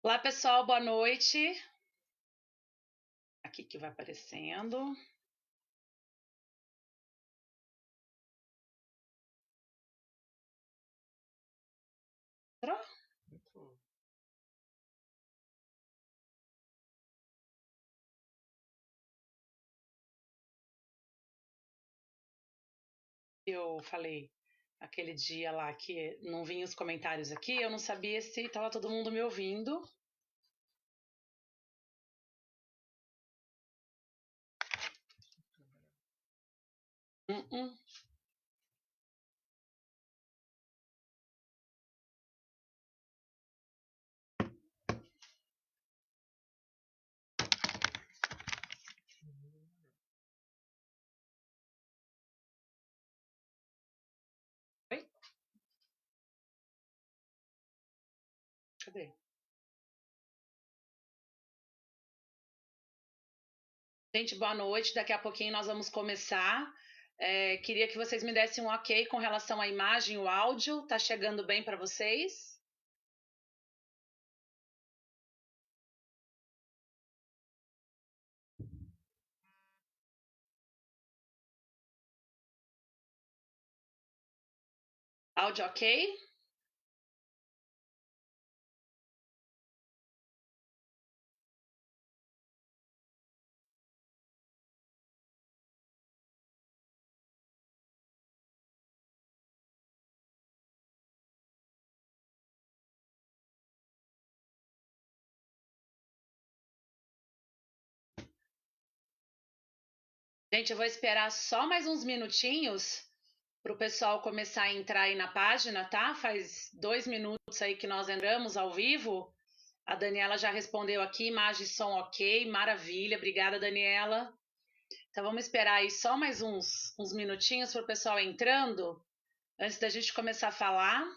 Olá, pessoal, boa noite. Aqui que vai aparecendo. Eu falei aquele dia lá que não vinha os comentários aqui, eu não sabia se estava todo mundo me ouvindo. Uh-uh. Oi? Cadê? Gente, boa noite. Daqui a pouquinho nós vamos começar. Queria que vocês me dessem um ok com relação à imagem e o áudio. Tá chegando bem para vocês? Áudio ok? Gente, eu vou esperar só mais uns minutinhos para o pessoal começar a entrar aí na página, tá? Faz 2 minutos aí que nós entramos ao vivo. A Daniela já respondeu aqui, imagem e som ok, maravilha, obrigada, Daniela. Então vamos esperar aí só mais uns minutinhos para o pessoal entrando, antes da gente começar a falar.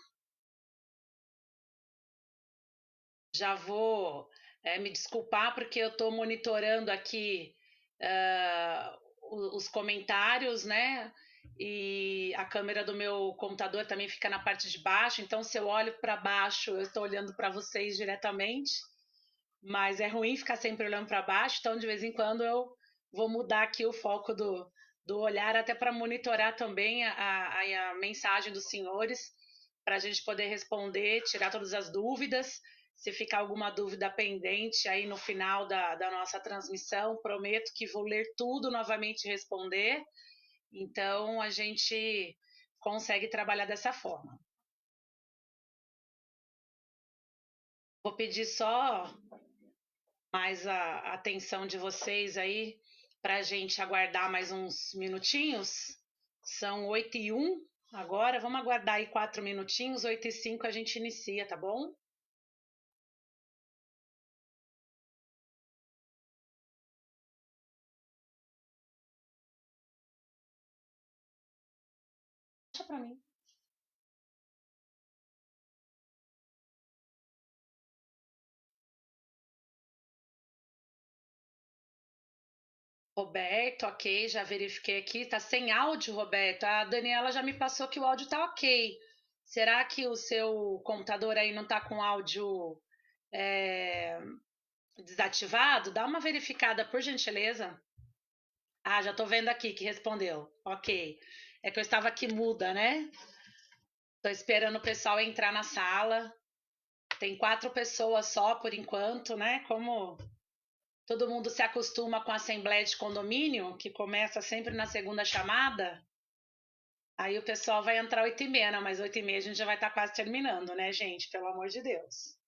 Já vou me desculpar porque eu estou monitorando aqui os comentários, né? E a câmera do meu computador também fica na parte de baixo, então se eu olho para baixo, eu estou olhando para vocês diretamente, mas é ruim ficar sempre olhando para baixo, então de vez em quando eu vou mudar aqui o foco do olhar, até para monitorar também a mensagem dos senhores, para a gente poder responder, tirar todas as dúvidas. Se ficar alguma dúvida pendente aí no final da nossa transmissão, prometo que vou ler tudo novamente e responder. Então a gente consegue trabalhar dessa forma. Vou pedir só mais a atenção de vocês aí para a gente aguardar mais uns minutinhos. São 8h01 agora, vamos aguardar aí 4 minutinhos, 8h05 a gente inicia, tá bom? Deixa para mim. Roberto, ok, já verifiquei aqui, tá sem áudio, Roberto. A Daniela já me passou que o áudio tá ok. Será que o seu computador aí não tá com áudio é, desativado? Dá uma verificada, por gentileza. Ah, já tô vendo aqui que respondeu. Ok. É que eu estava aqui muda, né? Tô esperando o pessoal entrar na sala. Tem 4 pessoas só por enquanto, né? Como todo mundo se acostuma com a assembleia de condomínio, que começa sempre na segunda chamada, aí o pessoal vai entrar 8h30, não, mas 8h30 a gente já vai estar quase terminando, né, gente? Pelo amor de Deus.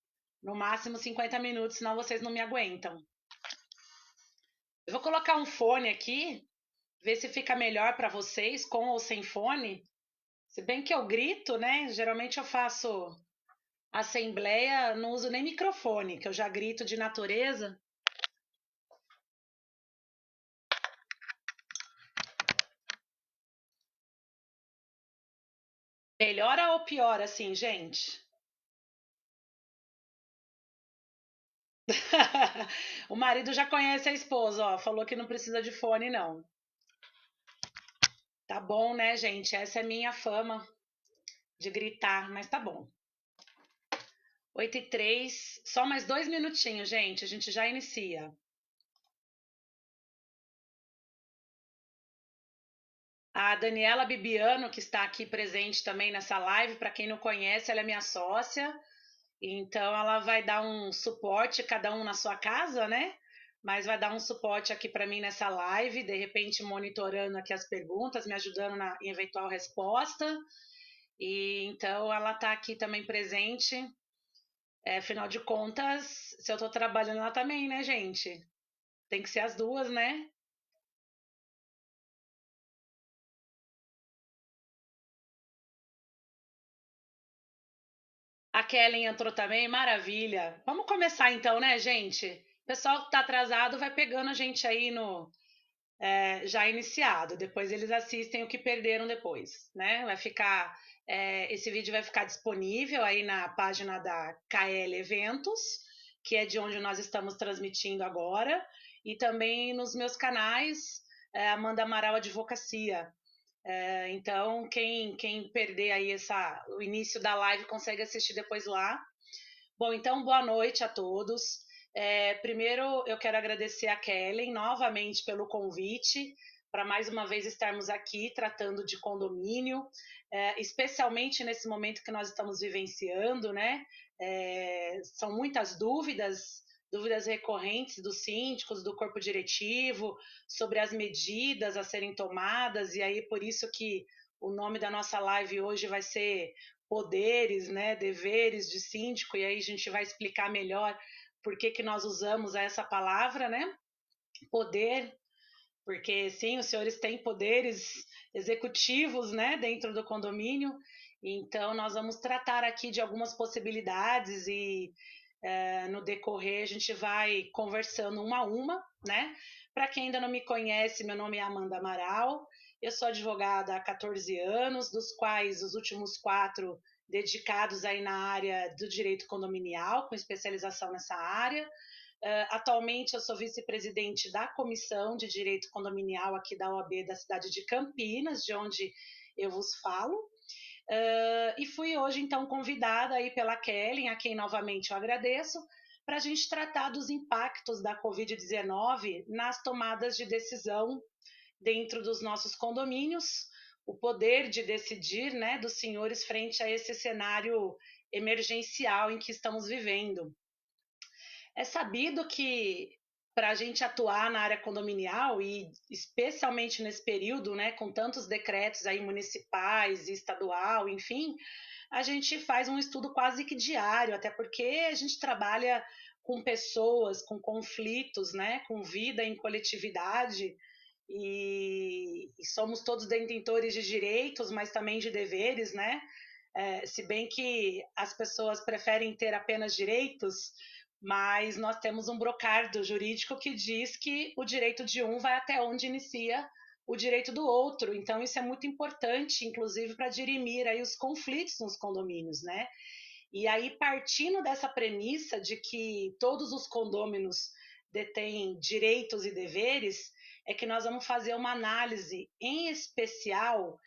No máximo 50 minutos, senão vocês não me aguentam. Eu vou colocar um fone aqui, ver se fica melhor para vocês, com ou sem fone. Se bem que eu grito, né? Geralmente eu faço assembleia, não uso nem microfone, que eu já grito de natureza. Melhora ou piora, assim, gente? O marido já conhece a esposa, ó, falou que não precisa de fone, não. Tá bom, né, gente? Essa é minha fama de gritar, mas tá bom. 8h03, só mais 2 minutinhos, gente, a gente já inicia. A Daniela Bibiano, que está aqui presente também nessa live, para quem não conhece, ela é minha sócia, então ela vai dar um suporte, cada um na sua casa, né? Mas vai dar um suporte aqui para mim nessa live, de repente monitorando aqui as perguntas, me ajudando em eventual resposta. E então ela está aqui também presente. Afinal de contas, se eu estou trabalhando lá também, né, gente? Tem que ser as duas, né? A Kellen entrou também, maravilha. Vamos começar então, né, gente? O pessoal que tá atrasado vai pegando a gente aí no já iniciado. Depois eles assistem o que perderam depois, né? Vai ficar esse vídeo vai ficar disponível aí na página da KL Eventos, que é de onde nós estamos transmitindo agora, e também nos meus canais Amanda Amaral Advocacia. Então, quem perder aí o início da live consegue assistir depois lá. Bom, então, boa noite a todos. Primeiro, eu quero agradecer a Kellen novamente pelo convite para mais uma vez estarmos aqui tratando de condomínio, especialmente nesse momento que nós estamos vivenciando, né? São muitas dúvidas recorrentes dos síndicos, do corpo diretivo, sobre as medidas a serem tomadas, e aí por isso que o nome da nossa live hoje vai ser poderes, né, deveres de síndico, e aí a gente vai explicar melhor por que nós usamos essa palavra, né? Poder, porque sim, os senhores têm poderes executivos, né, dentro do condomínio. Então nós vamos tratar aqui de algumas possibilidades e no decorrer a gente vai conversando uma a uma, né? Para quem ainda não me conhece, meu nome é Amanda Amaral, eu sou advogada há 14 anos, dos quais os últimos 4 dedicados aí na área do direito condominial, com especialização nessa área. Atualmente eu sou vice-presidente da Comissão de Direito Condominial aqui da OAB da cidade de Campinas, de onde eu vos falo. E fui hoje, então, convidada aí pela Kellen, a quem novamente eu agradeço, para a gente tratar dos impactos da Covid-19 nas tomadas de decisão dentro dos nossos condomínios, o poder de decidir, né, dos senhores frente a esse cenário emergencial em que estamos vivendo. É sabido que para a gente atuar na área condominial e especialmente nesse período, né, com tantos decretos aí municipais e estadual, enfim, a gente faz um estudo quase que diário, até porque a gente trabalha com pessoas, com conflitos, né, com vida em coletividade e somos todos detentores de direitos, mas também de deveres, né? Se bem que as pessoas preferem ter apenas direitos, mas nós temos um brocardo jurídico que diz que o direito de um vai até onde inicia o direito do outro. Então, isso é muito importante, inclusive, para dirimir aí os conflitos nos condomínios, né? E aí, partindo dessa premissa de que todos os condôminos detêm direitos e deveres, é que nós vamos fazer uma análise em especial,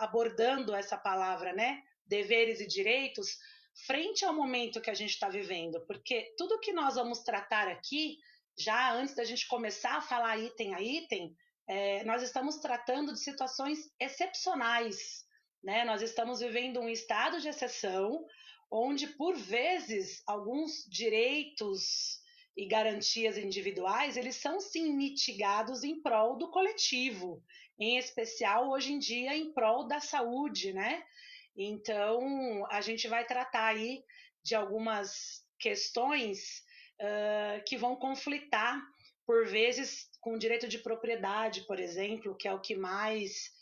abordando essa palavra, né? Deveres e direitos, frente ao momento que a gente está vivendo, porque tudo que nós vamos tratar aqui, já antes da gente começar a falar item a item, nós estamos tratando de situações excepcionais, né? Nós estamos vivendo um estado de exceção, onde, por vezes, alguns direitos e garantias individuais, eles são sim mitigados em prol do coletivo, em especial hoje em dia em prol da saúde, né? Então, a gente vai tratar aí de algumas questões que vão conflitar, por vezes, com o direito de propriedade, por exemplo, que é o que mais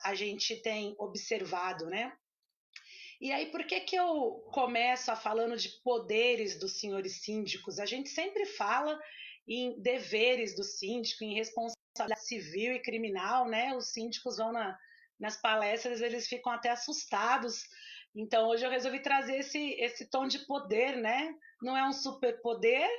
a gente tem observado, né? E aí, por que eu começo a falando de poderes dos senhores síndicos? A gente sempre fala em deveres do síndico, em responsabilidade civil e criminal, né? Os síndicos vão nas palestras, eles ficam até assustados. Então, hoje eu resolvi trazer esse tom de poder, né? Não é um superpoder,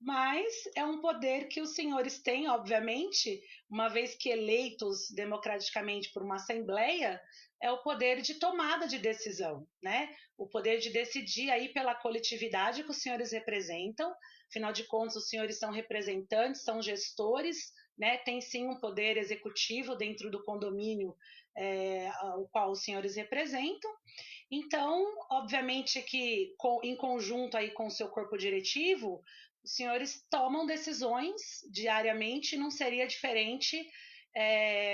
mas é um poder que os senhores têm, obviamente, uma vez que eleitos democraticamente por uma assembleia, é o poder de tomada de decisão, né? O poder de decidir aí pela coletividade que os senhores representam. Afinal de contas, os senhores são representantes, são gestores, né? Tem sim um poder executivo dentro do condomínio o qual os senhores representam. Então, obviamente que em conjunto aí com o seu corpo diretivo, os senhores tomam decisões diariamente, não seria diferente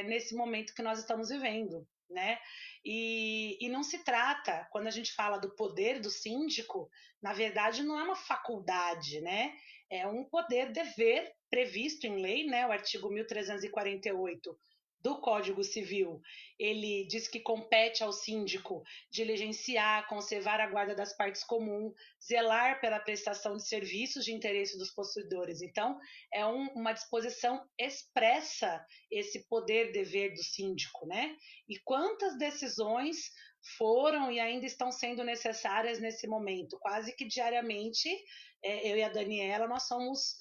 nesse momento que nós estamos vivendo, né? E não se trata, quando a gente fala do poder do síndico, na verdade não é uma faculdade, né? É um poder-dever previsto em lei, né? O artigo 1348 do Código Civil, ele diz que compete ao síndico diligenciar, conservar a guarda das partes comuns, zelar pela prestação de serviços de interesse dos possuidores. Então, é uma disposição expressa esse poder-dever do síndico, né? E quantas decisões foram e ainda estão sendo necessárias nesse momento? Quase que diariamente, eu e a Daniela, nós somos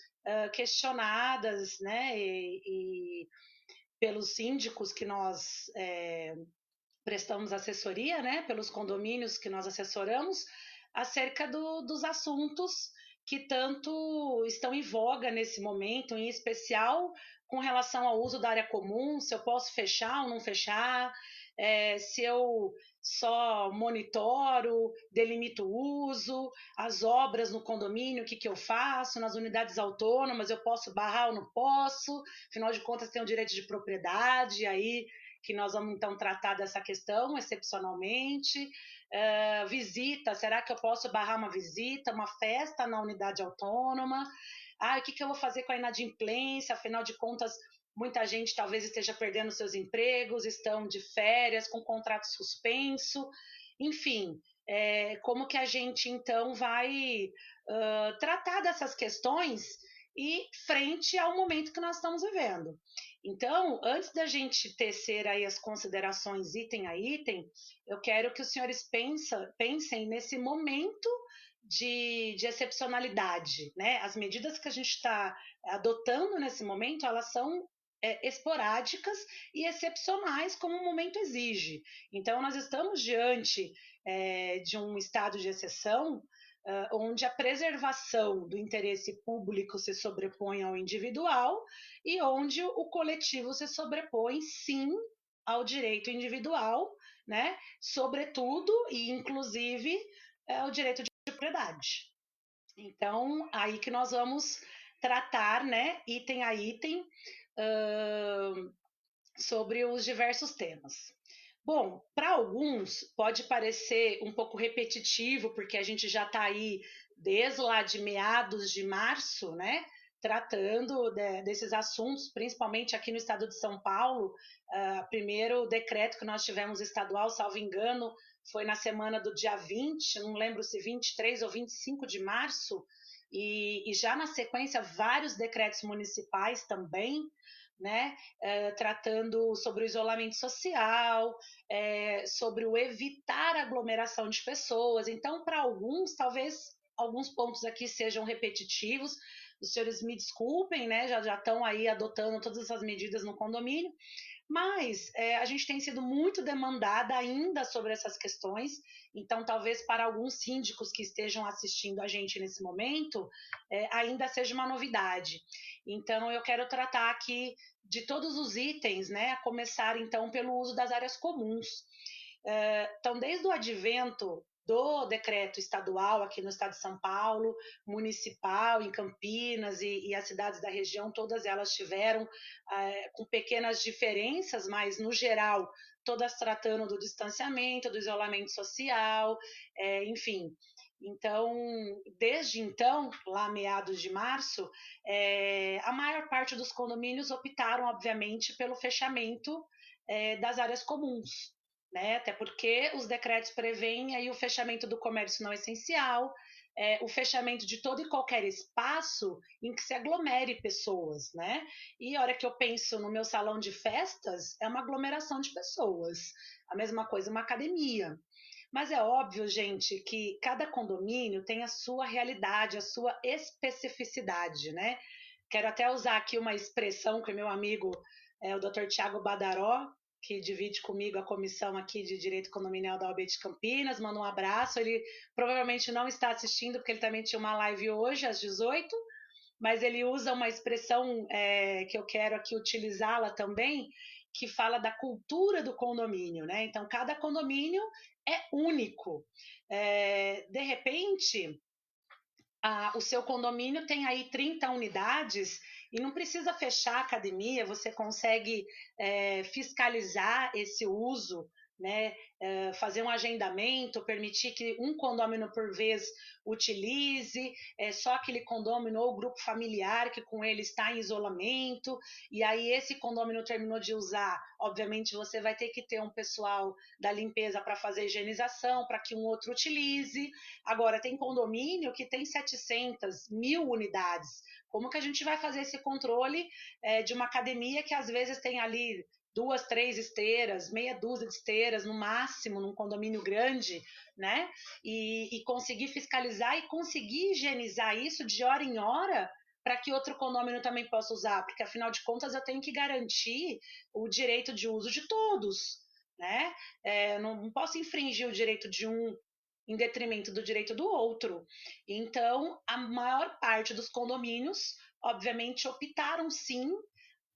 questionadas, né? E pelos síndicos que nós prestamos assessoria, né, pelos condomínios que nós assessoramos, acerca dos assuntos que tanto estão em voga nesse momento, em especial com relação ao uso da área comum, se eu posso fechar ou não fechar, se eu só monitoro, delimito o uso, as obras no condomínio, o que eu faço, nas unidades autônomas, eu posso barrar ou não posso, afinal de contas tem o direito de propriedade, aí que nós vamos então tratar dessa questão excepcionalmente. Visita, será que eu posso barrar uma visita, uma festa na unidade autônoma? O que eu vou fazer com a inadimplência? Afinal de contas, muita gente talvez esteja perdendo seus empregos, estão de férias, com contrato suspenso, enfim. Como que a gente então vai tratar dessas questões e frente ao momento que nós estamos vivendo. Então, antes da gente tecer aí as considerações item a item, eu quero que os senhores pensem nesse momento de excepcionalidade, né? As medidas que a gente está adotando nesse momento, elas são esporádicas e excepcionais como o momento exige. Então, nós estamos diante de um estado de exceção onde a preservação do interesse público se sobrepõe ao individual e onde o coletivo se sobrepõe, sim, ao direito individual, né? Sobretudo e inclusive o direito de propriedade. Então, aí que nós vamos tratar, né, item a item, uh, sobre os diversos temas. Bom, para alguns pode parecer um pouco repetitivo, porque a gente já está aí desde lá de meados de março, né? Tratando desses assuntos, principalmente aqui no estado de São Paulo. Primeiro decreto que nós tivemos estadual, salvo engano, foi na semana do dia 20, não lembro se 23 ou 25 de março, e já na sequência vários decretos municipais também, né? Tratando sobre o isolamento social, sobre o evitar aglomeração de pessoas. Então, para alguns, talvez alguns pontos aqui sejam repetitivos. Os senhores me desculpem, né? Já estão aí adotando todas essas medidas no condomínio, mas a gente tem sido muito demandada ainda sobre essas questões, então talvez para alguns síndicos que estejam assistindo a gente nesse momento, ainda seja uma novidade. Então eu quero tratar aqui de todos os itens, né, a começar então pelo uso das áreas comuns. Então, desde o advento do decreto estadual aqui no estado de São Paulo, municipal em Campinas e as cidades da região, todas elas tiveram com pequenas diferenças, mas no geral todas tratando do distanciamento, do isolamento social, enfim. Então, desde então, lá meados de março, a maior parte dos condomínios optaram, obviamente, pelo fechamento das áreas comuns, né? Até porque os decretos prevêem aí o fechamento do comércio não essencial, o fechamento de todo e qualquer espaço em que se aglomere pessoas, né? E a hora que eu penso no meu salão de festas, é uma aglomeração de pessoas. A mesma coisa uma academia. Mas é óbvio, gente, que cada condomínio tem a sua realidade, a sua especificidade, né? Quero até usar aqui uma expressão que o meu amigo, o Dr. Tiago Badaró, que divide comigo a comissão aqui de Direito Condominial da OAB de Campinas, manda um abraço. Ele provavelmente não está assistindo, porque ele também tinha uma live hoje às 18, mas ele usa uma expressão que eu quero aqui utilizá-la também, que fala da cultura do condomínio, né? Então, cada condomínio é único. De repente, o seu condomínio tem aí 30 unidades e não precisa fechar a academia, você consegue fiscalizar esse uso, né? Fazer um agendamento, permitir que um condomínio por vez utilize, só aquele condomínio ou grupo familiar que com ele está em isolamento, e aí esse condomínio terminou de usar, obviamente você vai ter que ter um pessoal da limpeza para fazer higienização, para que um outro utilize. Agora, tem condomínio que tem 700, 1.000 unidades. Como que a gente vai fazer esse controle de uma academia que às vezes tem ali 2, 3 esteiras, meia dúzia de esteiras no máximo, num condomínio grande, né? E conseguir fiscalizar e conseguir higienizar isso de hora em hora para que outro condomínio também possa usar, porque afinal de contas eu tenho que garantir o direito de uso de todos, né? Não posso infringir o direito de um em detrimento do direito do outro. Então, a maior parte dos condomínios, obviamente, optaram sim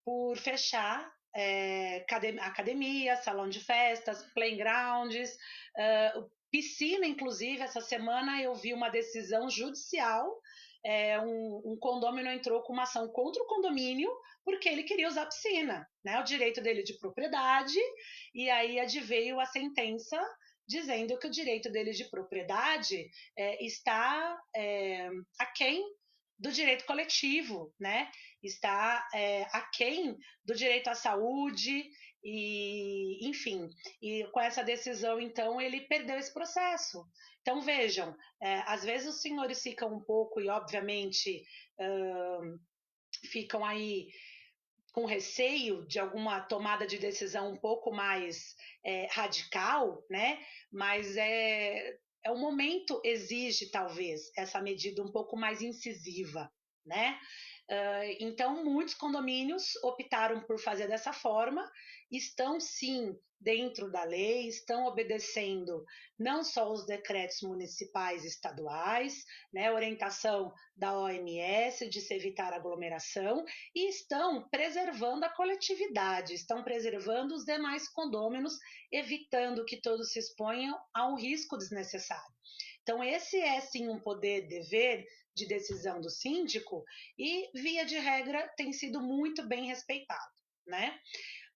por fechar academia, salão de festas, playgrounds, piscina, inclusive. Essa semana eu vi uma decisão judicial. Um condomínio entrou com uma ação contra o condomínio porque ele queria usar a piscina, né? O direito dele de propriedade, e aí adveio a sentença dizendo que o direito dele de propriedade está aquém do direito coletivo, né? Está aquém do direito à saúde, e enfim, e com essa decisão, então, ele perdeu esse processo. Então, vejam, às vezes os senhores ficam um pouco, e obviamente ficam aí com receio de alguma tomada de decisão um pouco mais radical, né? Mas o momento exige, talvez, essa medida um pouco mais incisiva, né? Então, muitos condomínios optaram por fazer dessa forma, estão sim dentro da lei, estão obedecendo não só os decretos municipais e estaduais, né, orientação da OMS de se evitar aglomeração, e estão preservando a coletividade, estão preservando os demais condôminos, evitando que todos se exponham a um risco desnecessário. Então, esse é sim um poder-dever de decisão do síndico e, via de regra, tem sido muito bem respeitado, né?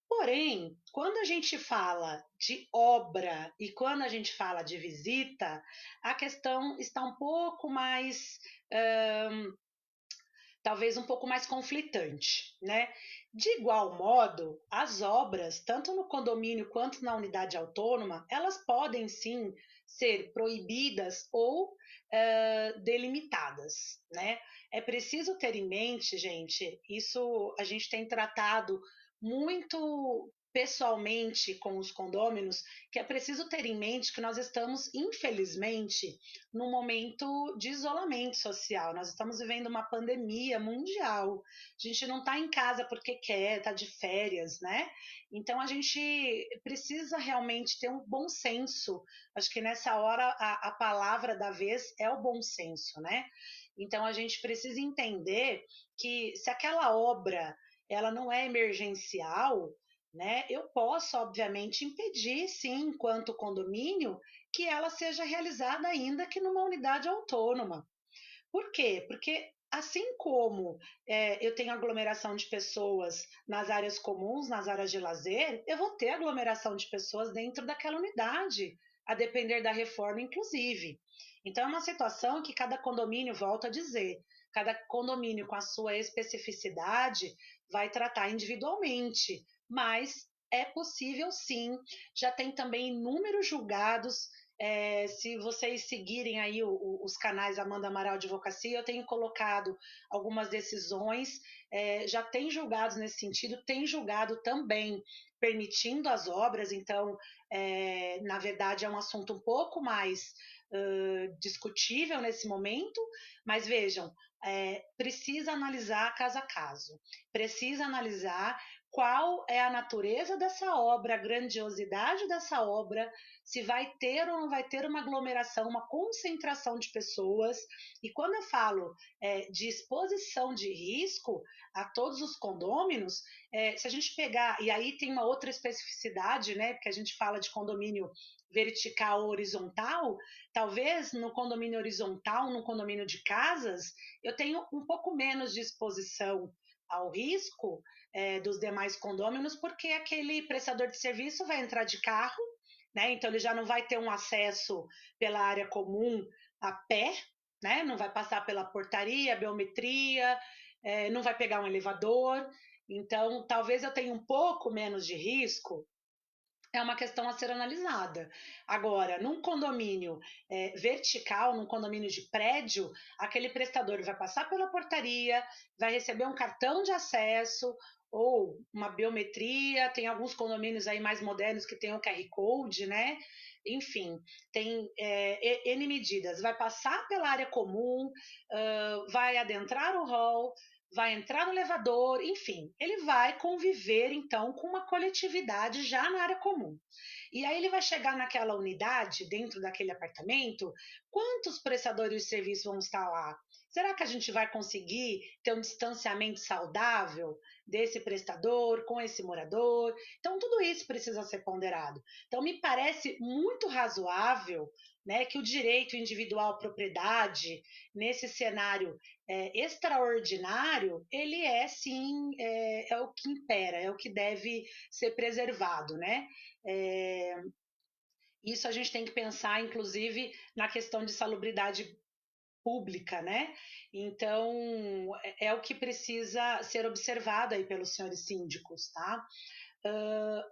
Porém, quando a gente fala de obra e quando a gente fala de visita, a questão está um pouco mais talvez um pouco mais conflitante, né? De igual modo, as obras, tanto no condomínio quanto na unidade autônoma, elas podem sim ser proibidas ou delimitadas, né? É preciso ter em mente, gente, isso a gente tem tratado muito pessoalmente com os condôminos, que é preciso ter em mente que nós estamos, infelizmente, num momento de isolamento social. Nós estamos vivendo uma pandemia mundial. A gente não está em casa porque quer, está de férias, né? Então a gente precisa realmente ter um bom senso. Acho que nessa hora a palavra da vez é o bom senso, né? Então a gente precisa entender que se aquela obra ela não é emergencial, né? Eu posso, obviamente, impedir, sim, enquanto condomínio, que ela seja realizada ainda que numa unidade autônoma. Por quê? Porque assim como eu tenho aglomeração de pessoas nas áreas comuns, nas áreas de lazer, eu vou ter aglomeração de pessoas dentro daquela unidade, a depender da reforma, inclusive. Então, é uma situação que cada condomínio, volta a dizer, cada condomínio com a sua especificidade vai tratar individualmente, mas é possível sim, já tem também inúmeros julgados se vocês seguirem aí os canais Amanda Amaral Advocacia, eu tenho colocado algumas decisões, já tem julgados nesse sentido, tem julgado também permitindo as obras, então, na verdade, é um assunto um pouco mais discutível nesse momento, mas vejam, precisa analisar caso a caso, precisa analisar qual é a natureza dessa obra, a grandiosidade dessa obra, se vai ter ou não vai ter uma aglomeração, uma concentração de pessoas. E quando eu falo de exposição de risco a todos os condôminos, se a gente pegar, e aí tem uma outra especificidade, né, porque a gente fala de condomínio vertical ou horizontal, talvez no condomínio horizontal, no condomínio de casas, eu tenho um pouco menos de exposição ao risco dos demais condôminos, porque aquele prestador de serviço vai entrar de carro, né? Então ele já não vai ter um acesso pela área comum a pé, né? Não vai passar pela portaria, biometria, não vai pegar um elevador. Então, talvez eu tenha um pouco menos de risco, é uma questão a ser analisada. Agora, num condomínio vertical, num condomínio de prédio, aquele prestador vai passar pela portaria, vai receber um cartão de acesso ou uma biometria. Tem alguns condomínios aí mais modernos que tem o QR Code, né? Enfim, tem N medidas. Vai passar pela área comum, vai adentrar o hall, vai entrar no elevador, enfim, ele vai conviver então com uma coletividade já na área comum. E aí ele vai chegar naquela unidade, dentro daquele apartamento, quantos prestadores de serviço vão estar lá? Será que a gente vai conseguir ter um distanciamento saudável desse prestador com esse morador? Então, tudo isso precisa ser ponderado. Então, me parece muito razoável, né, que o direito individual à propriedade, nesse cenário extraordinário, ele é sim, o que impera, é o que deve ser preservado, né? É, isso a gente tem que pensar, inclusive, na questão de salubridade pública, né? Então, é o que precisa ser observado aí pelos senhores síndicos, tá?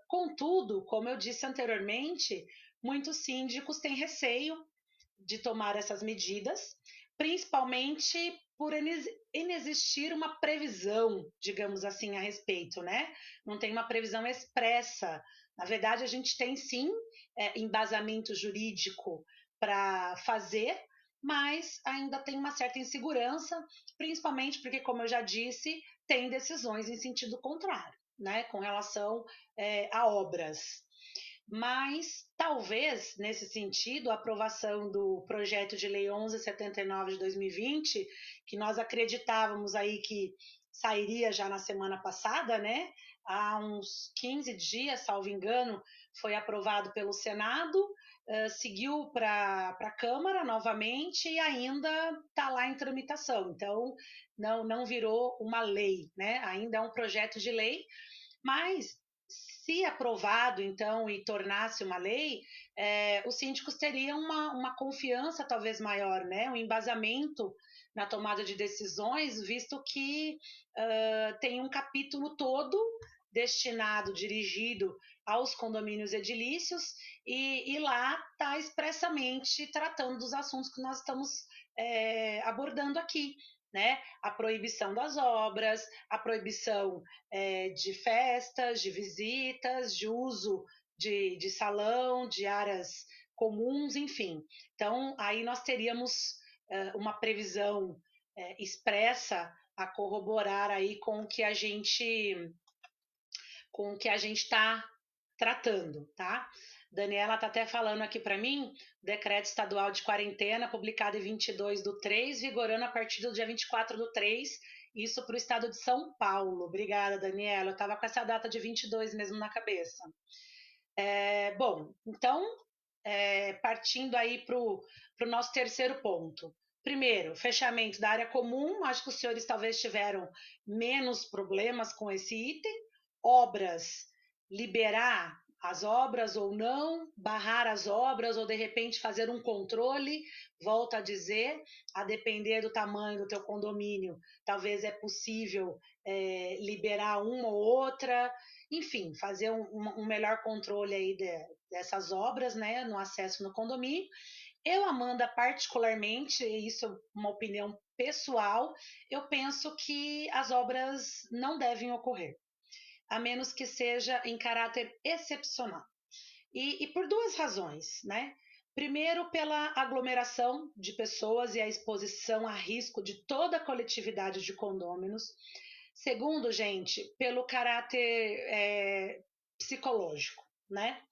Contudo, como eu disse anteriormente, muitos síndicos têm receio de tomar essas medidas, principalmente por inexistir uma previsão, digamos assim, a respeito, né? Não tem uma previsão expressa. Na verdade, a gente tem sim embasamento jurídico para fazer, mas ainda tem uma certa insegurança, principalmente porque, como eu já disse, tem decisões em sentido contrário, né, com relação a obras. Mas talvez, nesse sentido, a aprovação do projeto de lei 1179 de 2020, que nós acreditávamos aí que sairia já na semana passada, né? Há uns 15 dias, salvo engano, foi aprovado pelo Senado, seguiu para a Câmara novamente e ainda está lá em tramitação. Então, não virou uma lei, né? Ainda é um projeto de lei, mas se aprovado, então, e tornasse uma lei, os síndicos teriam uma confiança talvez maior, né? Um embasamento na tomada de decisões, visto que tem um capítulo todo destinado, dirigido aos condomínios edilícios, e lá está expressamente tratando dos assuntos que nós estamos abordando aqui, né? A proibição das obras, a proibição de festas, de visitas, de uso de salão, de áreas comuns, enfim. Então, aí nós teríamos uma previsão expressa a corroborar aí com o que a gente está tratando, tá? Daniela está até falando aqui para mim, decreto estadual de quarentena, publicado em 22/3, vigorando a partir do dia 24/3, isso para o estado de São Paulo. Obrigada, Daniela. Eu estava com essa data de 22 mesmo na cabeça. Bom, então, partindo aí para o nosso terceiro ponto. Primeiro, fechamento da área comum. Acho que os senhores talvez tiveram menos problemas com esse item. Obras, liberar as obras ou não, barrar as obras ou de repente fazer um controle, volto a dizer, a depender do tamanho do teu condomínio, talvez é possível liberar uma ou outra, enfim, fazer um melhor controle aí dessas obras, né, no acesso no condomínio. Eu, Amanda, particularmente, isso é uma opinião pessoal, eu penso que as obras não devem ocorrer, a menos que seja em caráter excepcional. E por duas razões, né? Primeiro, pela aglomeração de pessoas e a exposição a risco de toda a coletividade de condôminos. Segundo, gente, pelo caráter psicológico, né?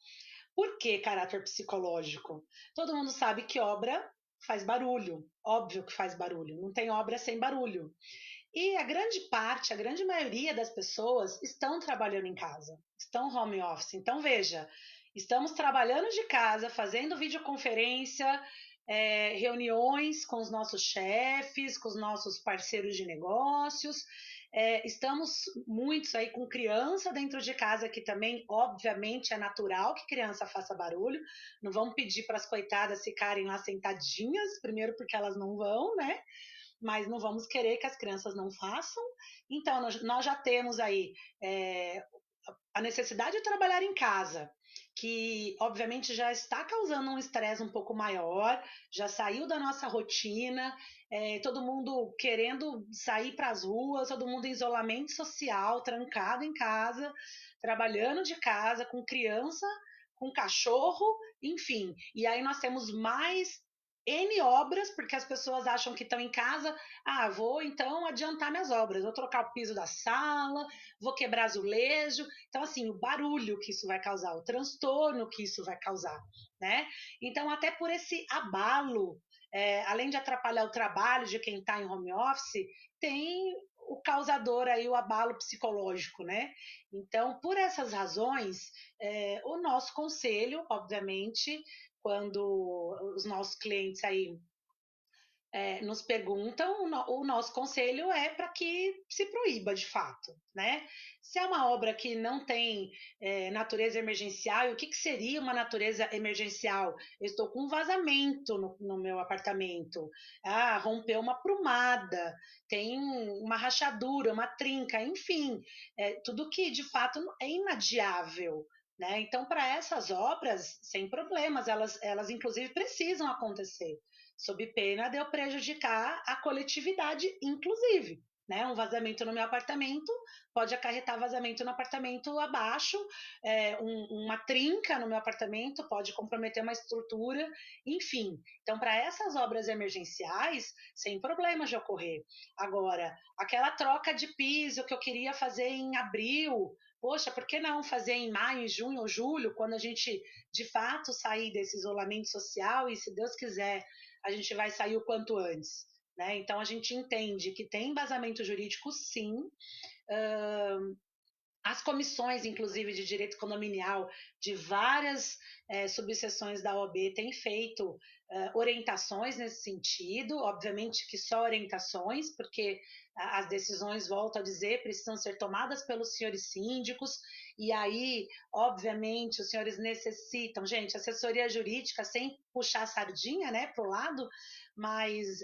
Por que caráter psicológico? Todo mundo sabe que obra faz barulho, óbvio que faz barulho, não tem obra sem barulho. E a grande parte, a grande maioria das pessoas estão trabalhando em casa, estão home office. Então, veja, estamos trabalhando de casa, fazendo videoconferência, reuniões com os nossos chefes, com os nossos parceiros de negócios. Estamos muitos aí com criança dentro de casa, que também, obviamente, é natural que criança faça barulho. Não vamos pedir para as coitadas ficarem lá sentadinhas, primeiro porque elas não vão, né? Mas não vamos querer que as crianças não façam. Então, nós já temos aí a necessidade de trabalhar em casa, que obviamente já está causando um estresse um pouco maior, já saiu da nossa rotina, todo mundo querendo sair para as ruas, todo mundo em isolamento social, trancado em casa, trabalhando de casa, com criança, com cachorro, enfim. E aí nós temos mais N obras, porque as pessoas acham que estão em casa, vou então adiantar minhas obras, vou trocar o piso da sala, vou quebrar azulejo. Então, assim, o barulho que isso vai causar, o transtorno que isso vai causar, né? Então, até por esse abalo, além de atrapalhar o trabalho de quem está em home office, tem o causador aí, o abalo psicológico, né? Então, por essas razões, o nosso conselho, obviamente, quando os nossos clientes aí nos perguntam, o nosso conselho é para que se proíba de fato, né? Se é uma obra que não tem natureza emergencial, e o que seria uma natureza emergencial? Eu estou com um vazamento no meu apartamento, rompeu uma prumada, tem uma rachadura, uma trinca, enfim, tudo que de fato é inadiável. Né? Então, para essas obras, sem problemas, elas inclusive precisam acontecer, sob pena de eu prejudicar a coletividade, inclusive. Né? Um vazamento no meu apartamento pode acarretar vazamento no apartamento abaixo, uma trinca no meu apartamento pode comprometer uma estrutura, enfim. Então, para essas obras emergenciais, sem problemas de ocorrer. Agora, aquela troca de piso que eu queria fazer em abril, poxa, por que não fazer em maio, junho ou julho, quando a gente de fato sair desse isolamento social e, se Deus quiser, a gente vai sair o quanto antes. Né? Então, a gente entende que tem embasamento jurídico, sim. As comissões, inclusive, de direito condominial de várias subseções da OAB têm feito orientações nesse sentido, obviamente que só orientações, porque as decisões, volto a dizer, precisam ser tomadas pelos senhores síndicos, e aí, obviamente, os senhores necessitam, gente, assessoria jurídica sem puxar a sardinha, né, para o lado, mas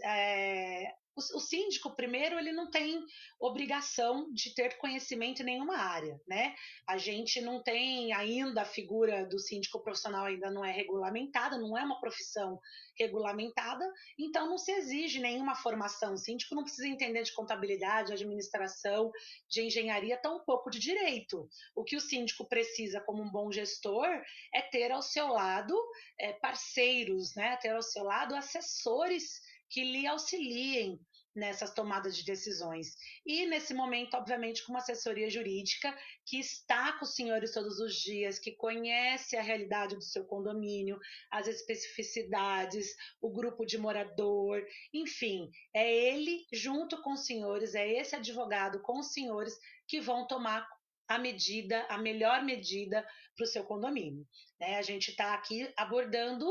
o síndico, primeiro, ele não tem obrigação de ter conhecimento em nenhuma área, né? A gente não tem ainda, a figura do síndico profissional ainda não é regulamentada, não é uma profissão regulamentada, então não se exige nenhuma formação. O síndico não precisa entender de contabilidade, administração, de engenharia, tão pouco de direito. O que o síndico precisa, como um bom gestor, é ter ao seu lado parceiros, né? Ter ao seu lado assessores que lhe auxiliem nessas tomadas de decisões. E nesse momento, obviamente, com uma assessoria jurídica que está com os senhores todos os dias, que conhece a realidade do seu condomínio, as especificidades, o grupo de morador, enfim, é ele junto com os senhores, é esse advogado com os senhores que vão tomar a medida, a melhor medida para o seu condomínio. Né? A gente está aqui abordando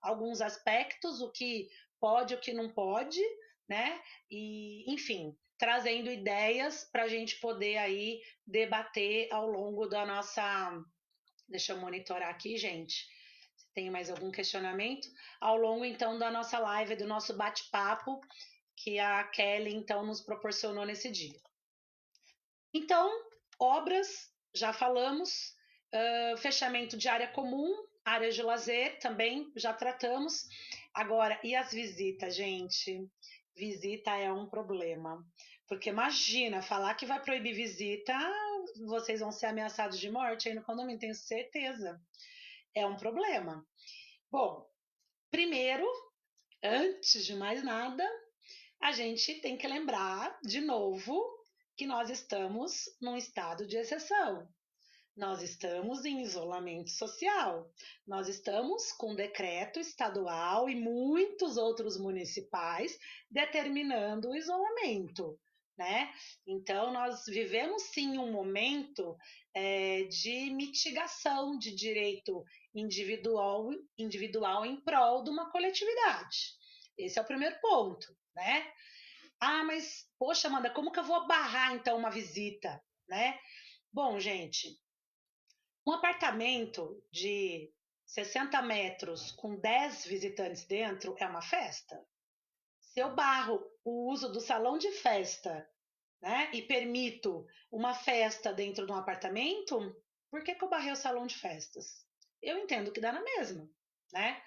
alguns aspectos, o que pode, o que não pode, né? E, enfim, trazendo ideias para a gente poder aí debater ao longo da nossa Deixa eu monitorar aqui, gente. Se tem mais algum questionamento, ao longo então da nossa live, do nosso bate-papo, que a Kelly então nos proporcionou nesse dia. Então, obras, já falamos, fechamento de área comum, áreas de lazer também já tratamos. Agora, e as visitas, gente? Visita é um problema. Porque imagina, falar que vai proibir visita, vocês vão ser ameaçados de morte aí no condomínio, tenho certeza. É um problema. Bom, primeiro, antes de mais nada, a gente tem que lembrar de novo que nós estamos num estado de exceção. Nós estamos em isolamento social. Nós estamos com decreto estadual e muitos outros municipais determinando o isolamento, né? Então, nós vivemos sim um momento de mitigação de direito individual em prol de uma coletividade. Esse é o primeiro ponto, né? Ah, mas, poxa, Amanda, como que eu vou barrar então uma visita, né? Bom, gente, um apartamento de 60 metros com 10 visitantes dentro é uma festa. Se eu barro o uso do salão de festa, né, e permito uma festa dentro de um apartamento, por que eu barrei o salão de festas? Eu entendo que dá na mesma, né?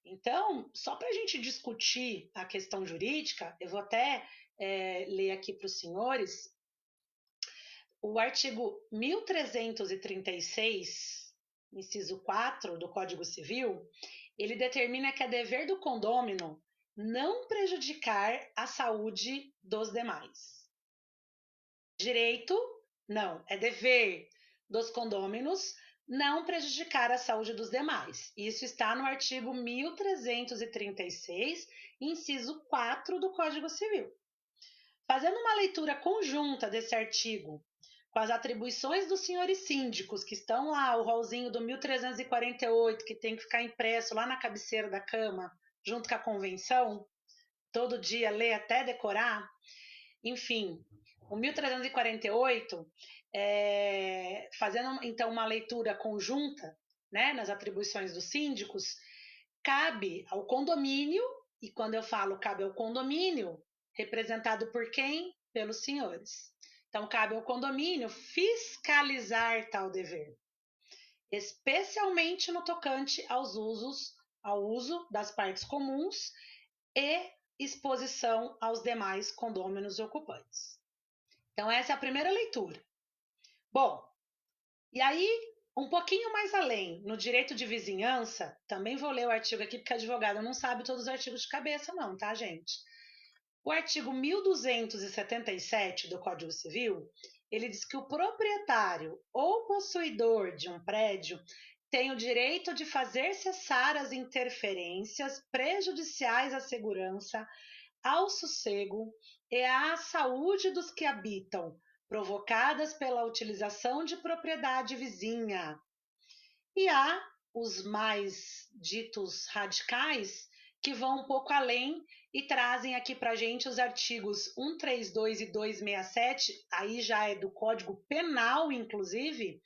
Então, só para a gente discutir a questão jurídica, eu vou até ler aqui para os senhores o artigo 1336, inciso 4 do Código Civil, ele determina que é dever do condômino não prejudicar a saúde dos demais. Direito, não, é dever dos condôminos não prejudicar a saúde dos demais. Isso está no artigo 1336, inciso 4 do Código Civil. Fazendo uma leitura conjunta desse artigo com as atribuições dos senhores síndicos, que estão lá, o rolzinho do 1348, que tem que ficar impresso lá na cabeceira da cama, junto com a convenção, todo dia ler até decorar, enfim, o 1348, fazendo então uma leitura conjunta, né, nas atribuições dos síndicos, cabe ao condomínio, e quando eu falo cabe ao condomínio, representado por quem? Pelos senhores. Então, cabe ao condomínio fiscalizar tal dever, especialmente no tocante ao uso das partes comuns e exposição aos demais condôminos e ocupantes. Então, essa é a primeira leitura. Bom, e aí, um pouquinho mais além, no direito de vizinhança, também vou ler o artigo aqui, porque a advogada não sabe todos os artigos de cabeça, não, tá, gente? O artigo 1277 do Código Civil, ele diz que o proprietário ou possuidor de um prédio tem o direito de fazer cessar as interferências prejudiciais à segurança, ao sossego e à saúde dos que habitam, provocadas pela utilização de propriedade vizinha. E há os mais ditos radicais, que vão um pouco além e trazem aqui para a gente os artigos 132 e 267, aí já é do Código Penal, inclusive.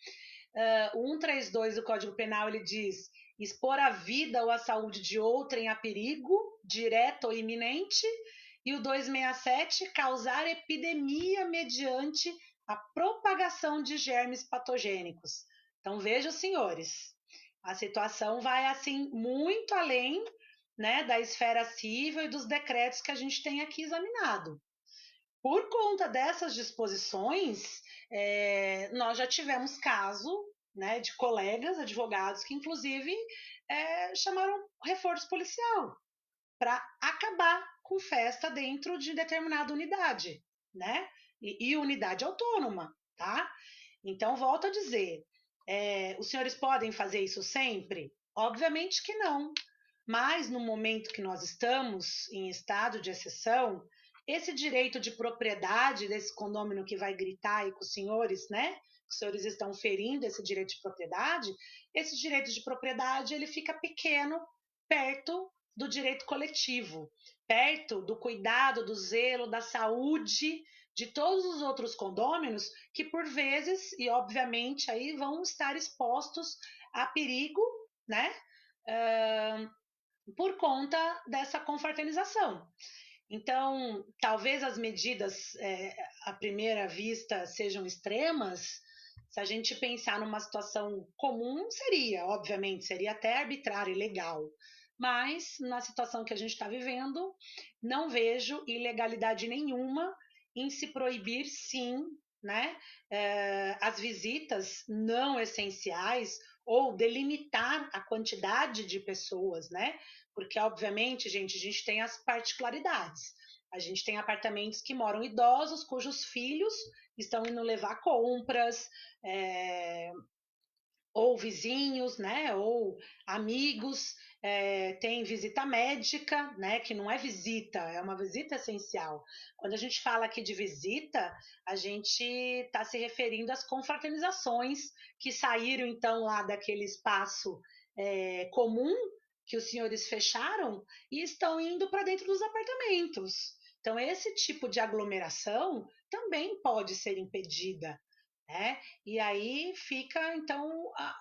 O 132 do Código Penal, ele diz expor a vida ou a saúde de outrem a perigo, direto ou iminente, e o 267, causar epidemia mediante a propagação de germes patogênicos. Então, vejam, senhores, a situação vai assim muito além, né, da esfera civil e dos decretos que a gente tem aqui examinado. Por conta dessas disposições, nós já tivemos caso, né, de colegas advogados que, inclusive, chamaram reforço policial para acabar com festa dentro de determinada unidade, né? E unidade autônoma, tá? Então, volto a dizer, os senhores podem fazer isso sempre? Obviamente que não. Mas no momento que nós estamos em estado de exceção, esse direito de propriedade desse condômino que vai gritar aí com os senhores, né? Os senhores estão ferindo esse direito de propriedade, esse direito de propriedade ele fica pequeno perto do direito coletivo, perto do cuidado, do zelo, da saúde de todos os outros condôminos que por vezes e obviamente aí vão estar expostos a perigo, né? Por conta dessa confraternização. Então, talvez as medidas à primeira vista sejam extremas. Se a gente pensar numa situação comum, seria, obviamente, seria até arbitrário e ilegal. Mas na situação que a gente está vivendo, não vejo ilegalidade nenhuma em se proibir, sim, né, as visitas não essenciais ou delimitar a quantidade de pessoas, né? Porque, obviamente, gente, a gente tem as particularidades. A gente tem apartamentos que moram idosos, cujos filhos estão indo levar compras, ou vizinhos, né, ou amigos, tem visita médica, né, que não é visita, é uma visita essencial. Quando a gente fala aqui de visita, a gente está se referindo às confraternizações que saíram então lá daquele espaço comum que os senhores fecharam e estão indo para dentro dos apartamentos. Então, esse tipo de aglomeração também pode ser impedida, né? E aí fica então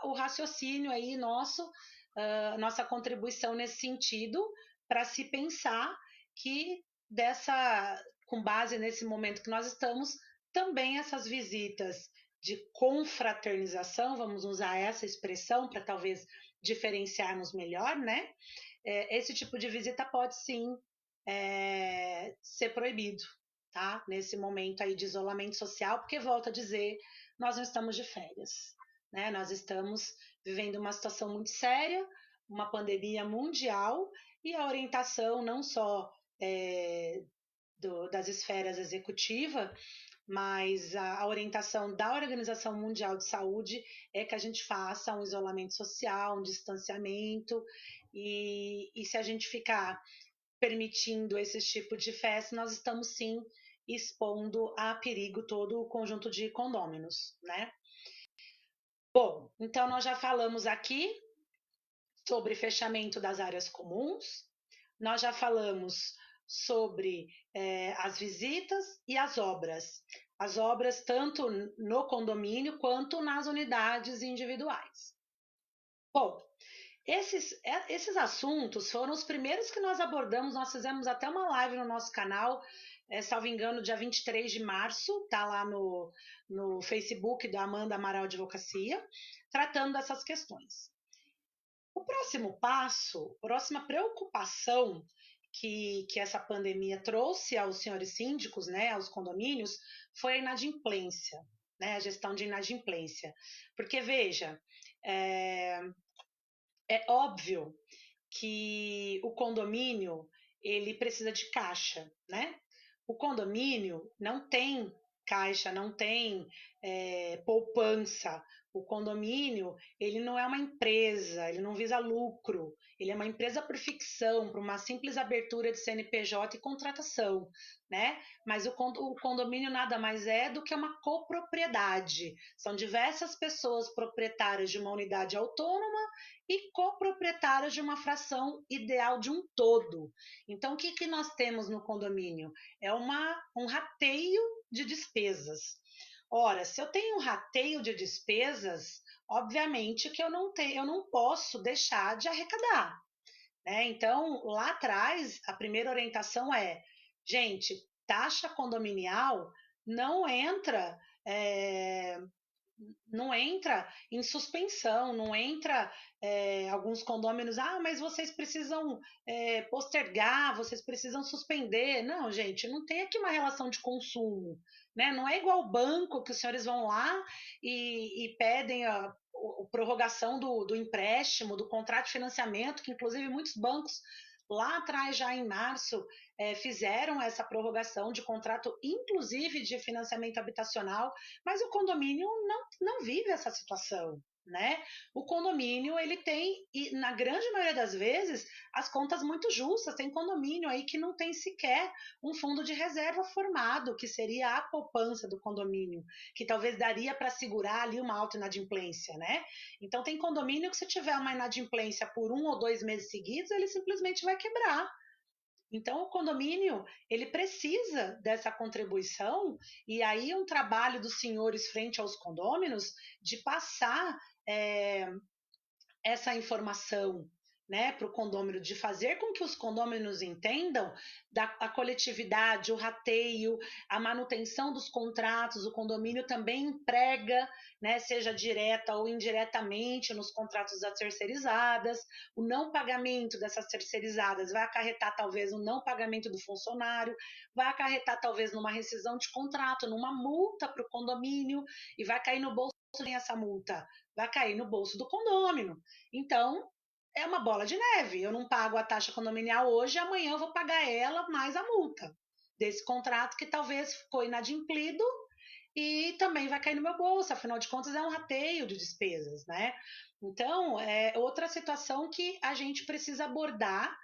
o raciocínio aí nosso, nossa contribuição nesse sentido, para se pensar que com base nesse momento que nós estamos, também essas visitas de confraternização, vamos usar essa expressão para talvez diferenciarmos melhor, né? Esse tipo de visita pode sim ser proibido, tá? Nesse momento aí de isolamento social, porque volto a dizer, nós não estamos de férias, né? Nós estamos vivendo uma situação muito séria, uma pandemia mundial e a orientação não só das esferas executiva, mas a orientação da Organização Mundial de Saúde é que a gente faça um isolamento social, um distanciamento, e se a gente ficar permitindo esse tipo de festa, nós estamos sim expondo a perigo todo o conjunto de condôminos, né? Bom, então nós já falamos aqui sobre fechamento das áreas comuns, nós já falamos sobre as visitas e as obras tanto no condomínio quanto nas unidades individuais. Bom, esses assuntos foram os primeiros que nós abordamos, nós fizemos até uma live no nosso canal, salvo engano, dia 23 de março, tá lá no Facebook da Amanda Amaral Advocacia, tratando dessas questões. O próximo passo, próxima preocupação que essa pandemia trouxe aos senhores síndicos, né, aos condomínios, foi a inadimplência, né, a gestão de inadimplência. Porque, veja, é óbvio que o condomínio ele precisa de caixa, né? O condomínio não tem caixa, não tem poupança. O condomínio ele não é uma empresa, ele não visa lucro, ele é uma empresa por ficção, por uma simples abertura de CNPJ e contratação, né? Mas o condomínio nada mais é do que uma copropriedade. São diversas pessoas proprietárias de uma unidade autônoma e coproprietárias de uma fração ideal de um todo. Então, o que nós temos no condomínio? É um rateio de despesas. Ora, se eu tenho um rateio de despesas, obviamente que eu não posso deixar de arrecadar, né? Então, lá atrás, a primeira orientação gente, taxa condominial não entra não entra em suspensão, não entra alguns condôminos, mas vocês precisam postergar, vocês precisam suspender. Não, gente, não tem aqui uma relação de consumo, né? Não é igual o banco que os senhores vão lá e pedem a prorrogação do empréstimo, do contrato de financiamento, que inclusive muitos bancos lá atrás, já em março, fizeram essa prorrogação de contrato, inclusive de financiamento habitacional, mas o condomínio não vive essa situação. né? O condomínio, ele tem, e na grande maioria das vezes, as contas muito justas. Tem condomínio aí que não tem sequer um fundo de reserva formado, que seria a poupança do condomínio, que talvez daria para segurar ali uma alta inadimplência, né? Então tem condomínio que, se tiver uma inadimplência por 1 ou 2 meses seguidos, ele simplesmente vai quebrar. Então, o condomínio, ele precisa dessa contribuição, e aí um trabalho dos senhores frente aos condôminos de passar é, essa informação, né, para o condômino, de fazer com que os condôminos entendam a coletividade, o rateio, a manutenção dos contratos. O condomínio também emprega, né, seja direta ou indiretamente, nos contratos das terceirizadas. O não pagamento dessas terceirizadas vai acarretar talvez no não pagamento do funcionário, vai acarretar talvez numa rescisão de contrato, numa multa para o condomínio, e vai cair no bolso essa multa, vai cair no bolso do condômino. Então, é uma bola de neve. Eu não pago a taxa condominial hoje, amanhã eu vou pagar ela mais a multa desse contrato que talvez ficou inadimplido, e também vai cair no meu bolso. Afinal de contas, é um rateio de despesas, né? Então, é outra situação que a gente precisa abordar,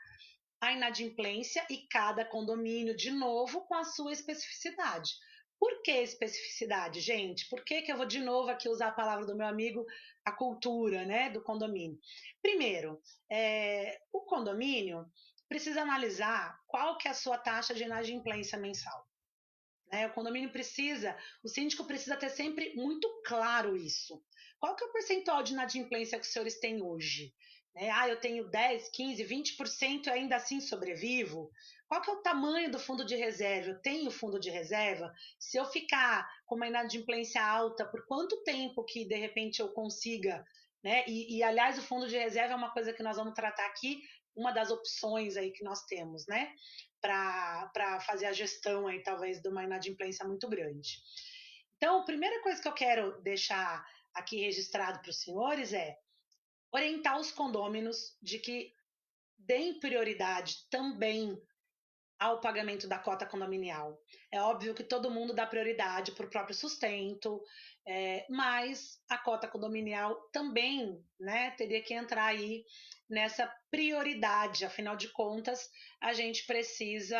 a inadimplência, e cada condomínio, de novo, com a sua especificidade. Por que especificidade, gente? Por que eu vou de novo aqui usar a palavra do meu amigo, a cultura, né, do condomínio? Primeiro, o condomínio precisa analisar qual que é a sua taxa de inadimplência mensal, né? O condomínio precisa, o síndico precisa ter sempre muito claro isso. Qual que é o percentual de inadimplência que os senhores têm hoje? Eu tenho 10, 15, 20% e ainda assim sobrevivo? Qual que é o tamanho do fundo de reserva? Eu tenho fundo de reserva? Se eu ficar com uma inadimplência alta, por quanto tempo que de repente eu consiga, né? Aliás, o fundo de reserva é uma coisa que nós vamos tratar aqui, uma das opções aí que nós temos, né? Para fazer a gestão aí, talvez, de uma inadimplência muito grande. Então, a primeira coisa que eu quero deixar aqui registrado para os senhores é orientar os condôminos de que deem prioridade também ao pagamento da cota condominial. É óbvio que todo mundo dá prioridade para o próprio sustento, mas a cota condominial também, né, teria que entrar aí nessa prioridade. Afinal de contas, a gente precisa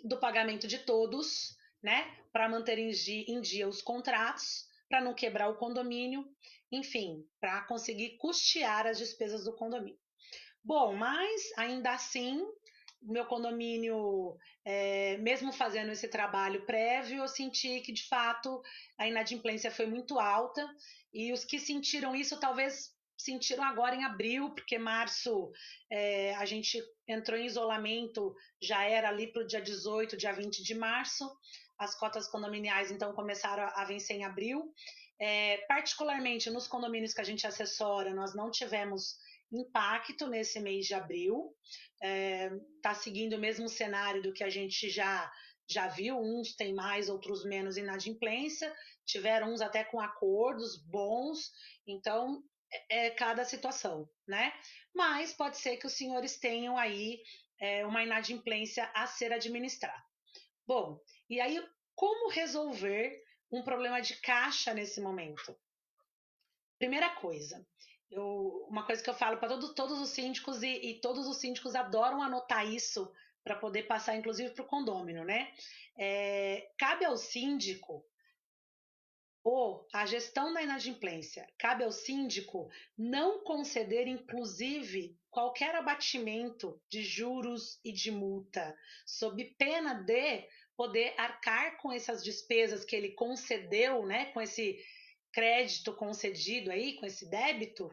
do pagamento de todos, né, para manter em dia os contratos, para não quebrar o condomínio, enfim, para conseguir custear as despesas do condomínio. Bom, mas ainda assim, o meu condomínio, mesmo fazendo esse trabalho prévio, eu senti que de fato a inadimplência foi muito alta, e os que sentiram isso talvez sentiram agora em abril, porque março a gente entrou em isolamento, já era ali para o dia 18, dia 20 de março. As cotas condominiais então começaram a vencer em abril. Particularmente nos condomínios que a gente assessora, nós não tivemos impacto nesse mês de abril. Está seguindo o mesmo cenário do que a gente já viu. Uns têm mais, outros menos inadimplência, tiveram uns até com acordos bons. Então, cada situação, né? Mas pode ser que os senhores tenham aí uma inadimplência a ser administrada. Bom, e aí, como resolver um problema de caixa nesse momento? Primeira coisa, uma coisa que eu falo para todos os síndicos, e todos os síndicos adoram anotar isso para poder passar, inclusive, para o condômino, né? Cabe ao síndico, ou a gestão da inadimplência, cabe ao síndico não conceder, inclusive, qualquer abatimento de juros e de multa, sob pena de poder arcar com essas despesas que ele concedeu, né, com esse crédito concedido aí, com esse débito,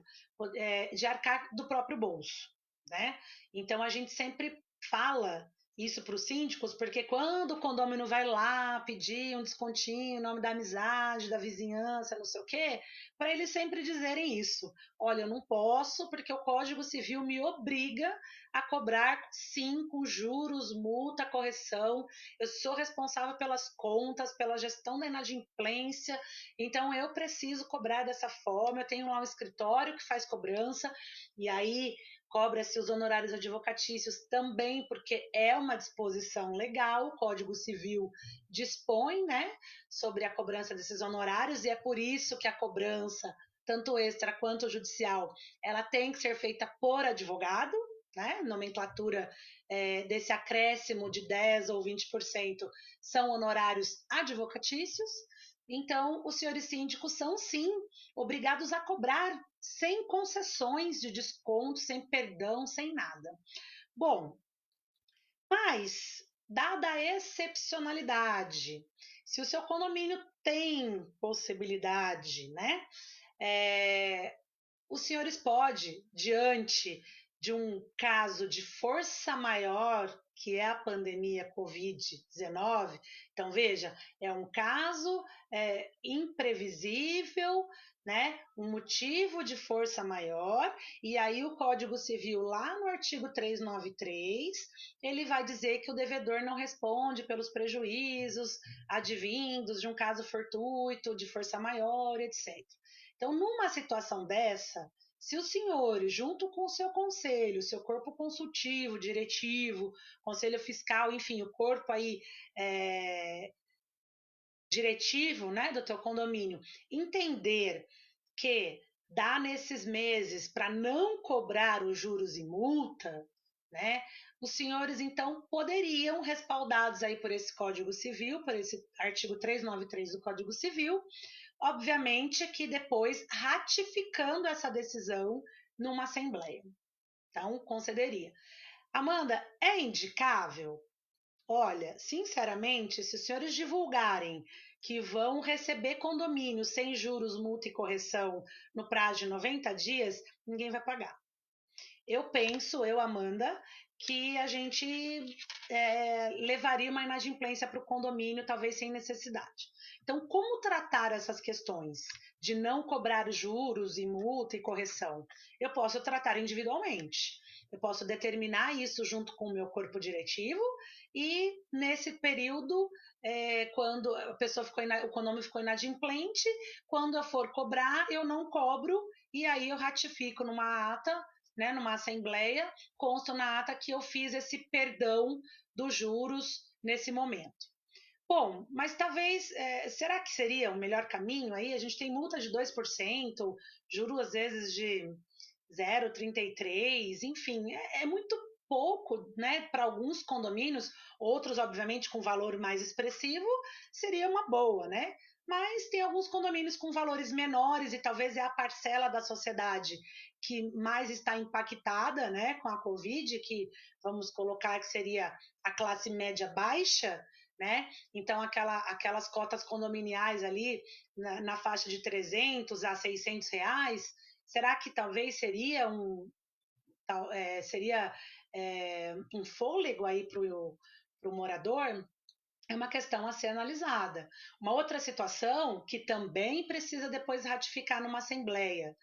de arcar do próprio bolso, né? Então a gente sempre fala isso para os síndicos, porque quando o condômino vai lá pedir um descontinho em nome da amizade, da vizinhança, não sei o quê, para eles sempre dizerem isso: olha, eu não posso, porque o Código Civil me obriga a cobrar, sim, com juros, multa, correção. Eu sou responsável pelas contas, pela gestão da inadimplência, então eu preciso cobrar dessa forma. Eu tenho lá um escritório que faz cobrança, e aí cobra-se os honorários advocatícios também, porque é uma disposição legal, o Código Civil dispõe, né, sobre a cobrança desses honorários, e é por isso que a cobrança, tanto extra quanto judicial, ela tem que ser feita por advogado, né, nomenclatura desse acréscimo de 10 ou 20% são honorários advocatícios. Então, os senhores síndicos são, sim, obrigados a cobrar sem concessões de desconto, sem perdão, sem nada. Bom, mas, dada a excepcionalidade, se o seu condomínio tem possibilidade, né, os senhores podem, diante de um caso de força maior, que é a pandemia Covid-19, então veja, é um caso imprevisível, né? Um motivo de força maior, e aí o Código Civil, lá no artigo 393, ele vai dizer que o devedor não responde pelos prejuízos advindos de um caso fortuito, de força maior, etc. Então, numa situação dessa, se os senhores, junto com o seu conselho, seu corpo consultivo, diretivo, conselho fiscal, enfim, o corpo aí diretivo, né, do teu condomínio, entender que dá nesses meses para não cobrar os juros e multa, né, os senhores então poderiam, respaldados aí por esse Código Civil, por esse artigo 393 do Código Civil, obviamente que depois ratificando essa decisão numa assembleia. Então, concederia. Amanda, é indicável? Olha, sinceramente, se os senhores divulgarem que vão receber condomínio sem juros, multa e correção no prazo de 90 dias, ninguém vai pagar. Eu penso, eu, Amanda, que a gente levaria uma inadimplência para o condomínio, talvez sem necessidade. Então, como tratar essas questões de não cobrar juros e multa e correção? Eu posso tratar individualmente. Eu posso determinar isso junto com o meu corpo diretivo e, nesse período, quando a pessoa o condomínio ficou inadimplente, quando eu for cobrar, eu não cobro e aí eu ratifico numa ata, né, numa assembleia, consta na ata que eu fiz esse perdão dos juros nesse momento. Bom, mas talvez, será que seria o melhor caminho aí? A gente tem multa de 2%, juros às vezes de 0,33%, enfim, é muito pouco, né, para alguns condomínios, outros, obviamente, com valor mais expressivo, seria uma boa, né? Mas tem alguns condomínios com valores menores e talvez é a parcela da sociedade que mais está impactada, né, com a Covid, que vamos colocar que seria a classe média baixa, né? Então, aquelas cotas condominiais ali na faixa de 300 a 600 reais, será que talvez seria um fôlego aí para o morador? É uma questão a ser analisada. Uma outra situação que também precisa depois ratificar numa assembleia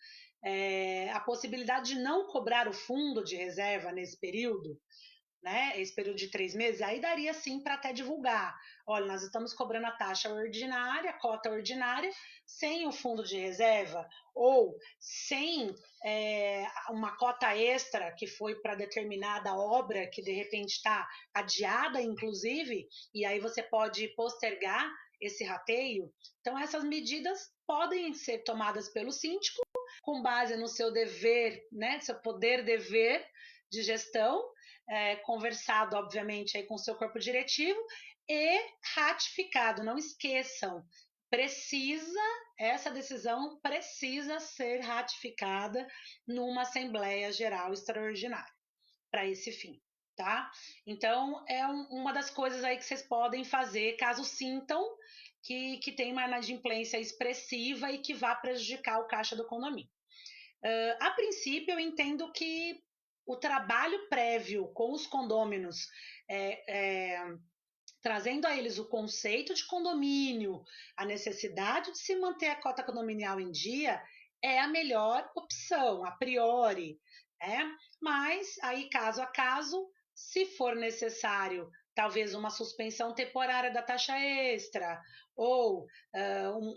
é a possibilidade de não cobrar o fundo de reserva nesse período, né, esse período de 3 meses, aí daria sim para até divulgar. Olha, nós estamos cobrando a taxa ordinária, a cota ordinária, sem o fundo de reserva, ou sem uma cota extra que foi para determinada obra que de repente está adiada, inclusive, e aí você pode postergar esse rateio. Então, essas medidas podem ser tomadas pelo síndico, com base no seu dever, né, seu poder-dever de gestão, conversado, obviamente, aí com o seu corpo diretivo e ratificado. Não esqueçam, essa decisão precisa ser ratificada numa Assembleia Geral Extraordinária para esse fim, tá? Então, é uma das coisas aí que vocês podem fazer caso sintam que tem uma inadimplência expressiva e que vá prejudicar o caixa do condomínio. A princípio, eu entendo que o trabalho prévio com os condôminos, trazendo a eles o conceito de condomínio, a necessidade de se manter a cota condominial em dia, é a melhor opção, a priori. Mas, aí, caso a caso, se for necessário talvez uma suspensão temporária da taxa extra, ou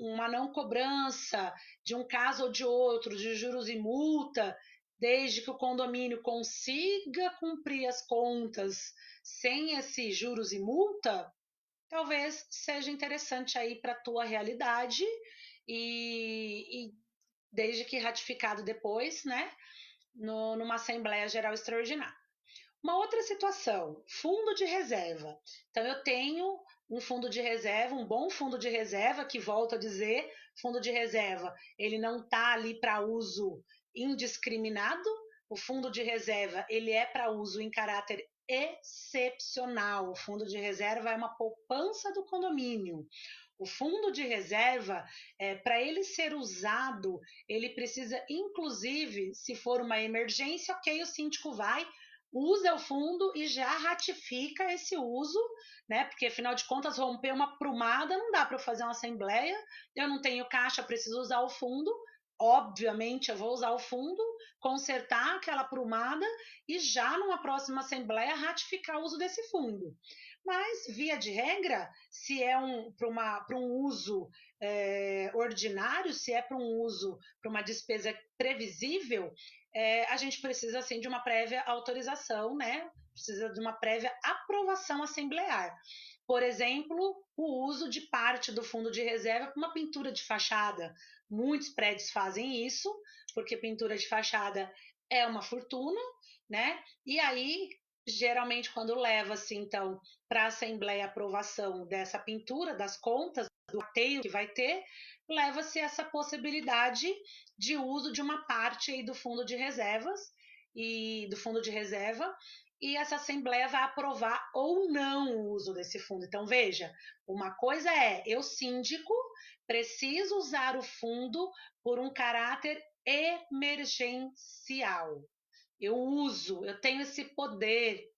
uma não cobrança de um caso ou de outro, de juros e multa, desde que o condomínio consiga cumprir as contas sem esses juros e multa, talvez seja interessante aí para a tua realidade e desde que ratificado depois, né, numa Assembleia Geral Extraordinária. Uma outra situação, fundo de reserva. Então, eu tenho um fundo de reserva, um bom fundo de reserva, que volto a dizer, fundo de reserva, ele não está ali para uso indiscriminado, o fundo de reserva, ele é para uso em caráter excepcional. O fundo de reserva é uma poupança do condomínio. O fundo de reserva, para ele ser usado, ele precisa, inclusive, se for uma emergência, ok, o síndico vai, usa o fundo e já ratifica esse uso, né? Porque afinal de contas, romper uma prumada não dá para fazer uma assembleia, eu não tenho caixa, preciso usar o fundo. Obviamente, eu vou usar o fundo, consertar aquela prumada e já numa próxima assembleia ratificar o uso desse fundo. Mas, via de regra, se é para um uso ordinário, se é para um uso, para uma despesa previsível, a gente precisa assim, de uma prévia autorização, né? Precisa de uma prévia aprovação assemblear. Por exemplo, o uso de parte do fundo de reserva para uma pintura de fachada. Muitos prédios fazem isso, porque pintura de fachada é uma fortuna, né? E aí, geralmente, quando leva-se, então, para a Assembleia a aprovação dessa pintura, das contas, do ateio que vai ter, leva-se essa possibilidade de uso de uma parte aí do fundo de reservas e do fundo de reserva, e essa Assembleia vai aprovar ou não o uso desse fundo. Então, veja, uma coisa é, eu, síndico, preciso usar o fundo por um caráter emergencial. Eu uso, eu tenho esse poder,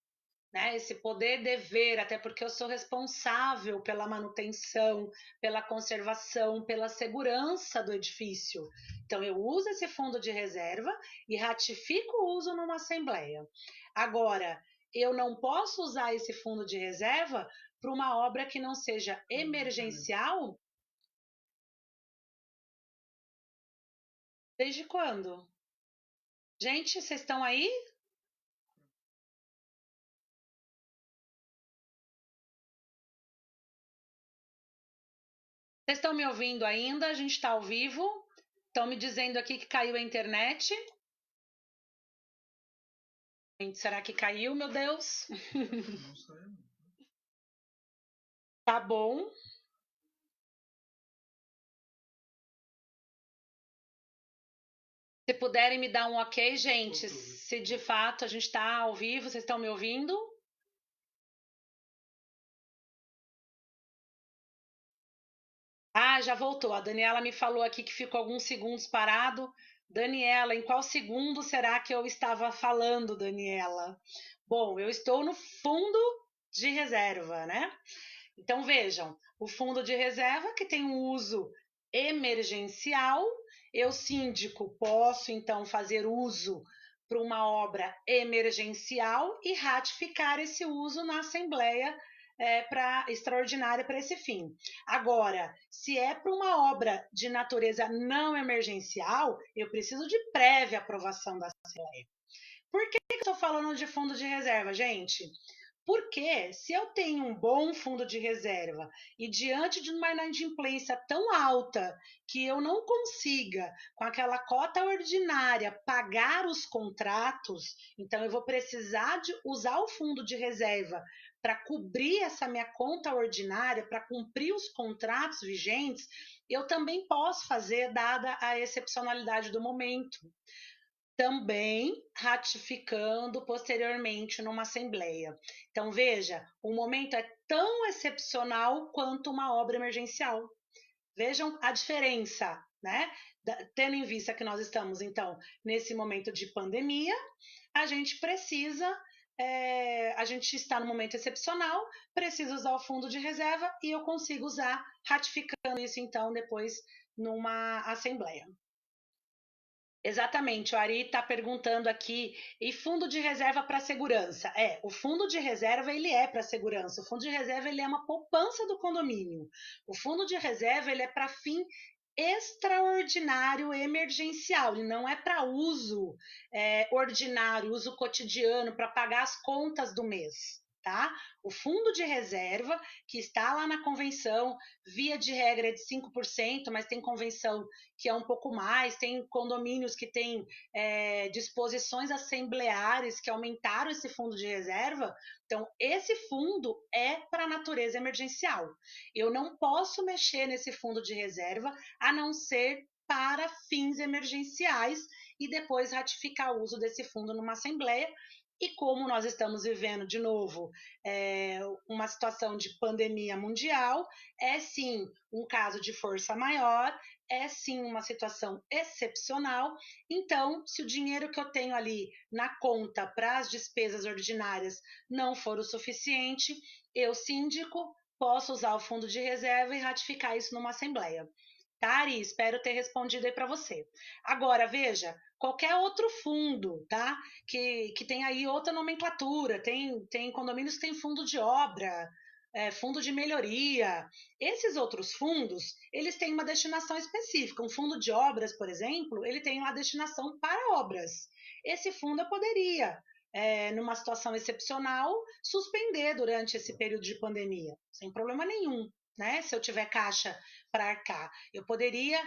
né, esse poder dever, até porque eu sou responsável pela manutenção, pela conservação, pela segurança do edifício. Então, eu uso esse fundo de reserva e ratifico o uso numa assembleia. Agora, eu não posso usar esse fundo de reserva para uma obra que não seja emergencial. Desde quando? Gente, vocês estão aí? Vocês estão me ouvindo ainda? A gente está ao vivo. Estão me dizendo aqui que caiu a internet. Será que caiu, meu Deus? Tá bom. Se puderem me dar um ok, gente. Se de fato a gente está ao vivo, vocês estão me ouvindo? Ah, já voltou. A Daniela me falou aqui que ficou alguns segundos parado. Daniela, em qual segundo será que eu estava falando, Daniela? Bom, eu estou no fundo de reserva, né? Então vejam, o fundo de reserva que tem um uso emergencial, eu, síndico, posso então fazer uso para uma obra emergencial e ratificar esse uso na Assembleia extraordinária para esse fim. Agora, se é para uma obra de natureza não emergencial, eu preciso de prévia aprovação da Assembleia. Por que eu estou falando de fundo de reserva, gente? Porque se eu tenho um bom fundo de reserva e diante de uma inadimplência tão alta que eu não consiga, com aquela cota ordinária, pagar os contratos, então eu vou precisar de usar o fundo de reserva para cobrir essa minha conta ordinária, para cumprir os contratos vigentes, eu também posso fazer, dada a excepcionalidade do momento, também ratificando posteriormente numa assembleia. Então, veja, o momento é tão excepcional quanto uma obra emergencial. Vejam a diferença, né? Tendo em vista que nós estamos, então, nesse momento de pandemia, a gente precisa, a gente está no momento excepcional, precisa usar o fundo de reserva e eu consigo usar, ratificando isso, então, depois numa assembleia. Exatamente, o Ari está perguntando aqui, e fundo de reserva para segurança? O fundo de reserva ele é para segurança, o fundo de reserva ele é uma poupança do condomínio. O fundo de reserva ele é para fim extraordinário emergencial, ele não é para uso ordinário, uso cotidiano, para pagar as contas do mês. Tá? O fundo de reserva, que está lá na convenção, via de regra é de 5%, mas tem convenção que é um pouco mais, tem condomínios que têm disposições assembleares que aumentaram esse fundo de reserva. Então, esse fundo é para natureza emergencial. Eu não posso mexer nesse fundo de reserva a não ser para fins emergenciais e depois ratificar o uso desse fundo numa assembleia. E como nós estamos vivendo, de novo, uma situação de pandemia mundial, é sim um caso de força maior, é sim uma situação excepcional. Então, se o dinheiro que eu tenho ali na conta para as despesas ordinárias não for o suficiente, eu, síndico, posso usar o fundo de reserva e ratificar isso numa assembleia. Tá, Ari? Espero ter respondido aí para você. Agora, veja, qualquer outro fundo, tá? Que tem aí outra nomenclatura, tem condomínios que tem fundo de obra, fundo de melhoria. Esses outros fundos, eles têm uma destinação específica. Um fundo de obras, por exemplo, ele tem uma destinação para obras. Esse fundo eu poderia, numa situação excepcional, suspender durante esse período de pandemia, sem problema nenhum. Né? Se eu tiver caixa para arcar, eu poderia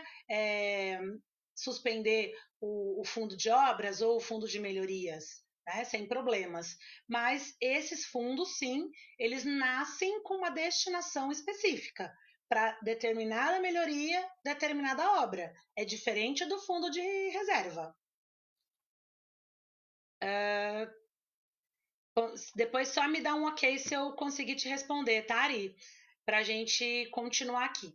suspender o fundo de obras ou o fundo de melhorias, né, sem problemas. Mas esses fundos, sim, eles nascem com uma destinação específica para determinada melhoria, determinada obra. É diferente do fundo de reserva. Depois só me dá um ok se eu conseguir te responder, tá, Ari? Para a gente continuar aqui.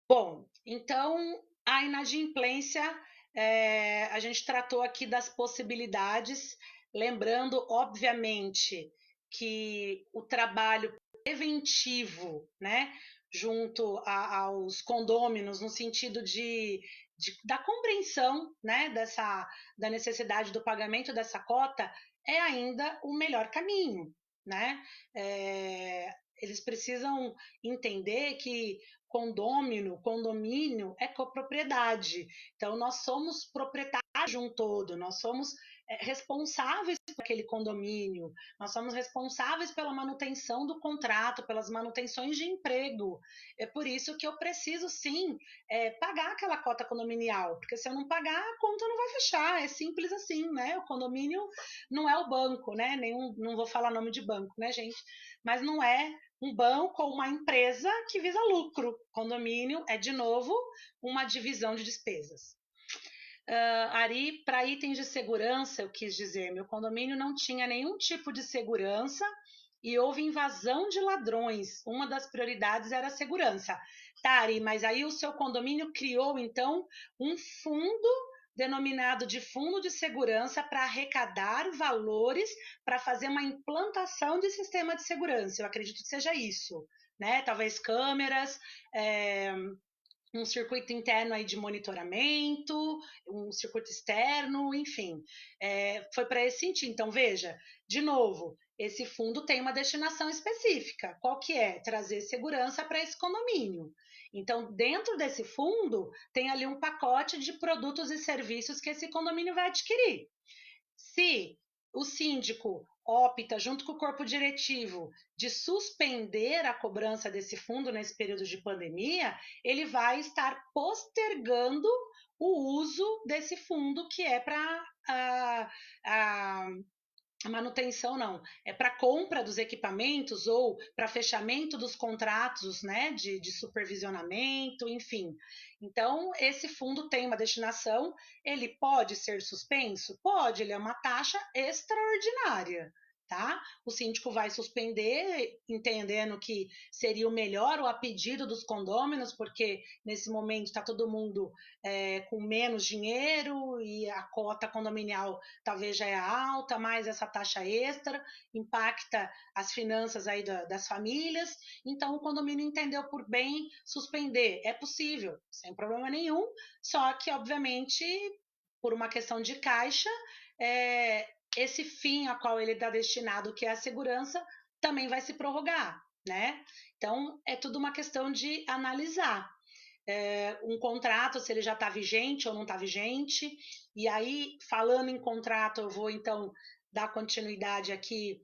Bom, então a inadimplência, a gente tratou aqui das possibilidades, lembrando, obviamente, que o trabalho preventivo, né, junto aos condôminos, no sentido da compreensão, né, da necessidade do pagamento dessa cota, é ainda o melhor caminho, né? Eles precisam entender que condomínio é copropriedade. Então, nós somos proprietários de um todo, nós somos responsáveis por aquele condomínio, nós somos responsáveis pela manutenção do contrato, pelas manutenções de emprego. É por isso que eu preciso, sim, pagar aquela cota condominial, porque se eu não pagar, a conta não vai fechar, é simples assim, né? O condomínio não é o banco, né? Não vou falar nome de banco, né, gente? Mas não é um banco ou uma empresa que visa lucro. Condomínio é, de novo, uma divisão de despesas. Ari, para itens de segurança, eu quis dizer, meu condomínio não tinha nenhum tipo de segurança e houve invasão de ladrões. Uma das prioridades era a segurança. Tá, Ari, mas aí o seu condomínio criou, então, um fundo denominado de fundo de segurança para arrecadar valores para fazer uma implantação de sistema de segurança. Eu acredito que seja isso, né? Talvez câmeras, um circuito interno aí de monitoramento, um circuito externo, enfim, foi para esse sentido. Então, veja, de novo, esse fundo tem uma destinação específica. Qual que é? Trazer segurança para esse condomínio. Então, dentro desse fundo, tem ali um pacote de produtos e serviços que esse condomínio vai adquirir. Se o síndico opta, junto com o corpo diretivo, de suspender a cobrança desse fundo nesse período de pandemia, ele vai estar postergando o uso desse fundo que é para a manutenção não, é para compra dos equipamentos ou para fechamento dos contratos, né, de supervisionamento, enfim. Então, esse fundo tem uma destinação, ele pode ser suspenso? Pode, ele é uma taxa extraordinária. Tá? O síndico vai suspender, entendendo que seria o melhor ou a pedido dos condôminos, porque nesse momento está todo mundo com menos dinheiro e a cota condominial talvez já é alta, mais essa taxa extra impacta as finanças aí das famílias. Então, o condomínio entendeu por bem suspender. É possível, sem problema nenhum, só que, obviamente, por uma questão de caixa, esse fim a qual ele está destinado, que é a segurança, também vai se prorrogar, né? Então, é tudo uma questão de analisar. um contrato, se ele já está vigente ou não está vigente. E aí, falando em contrato, eu vou então dar continuidade aqui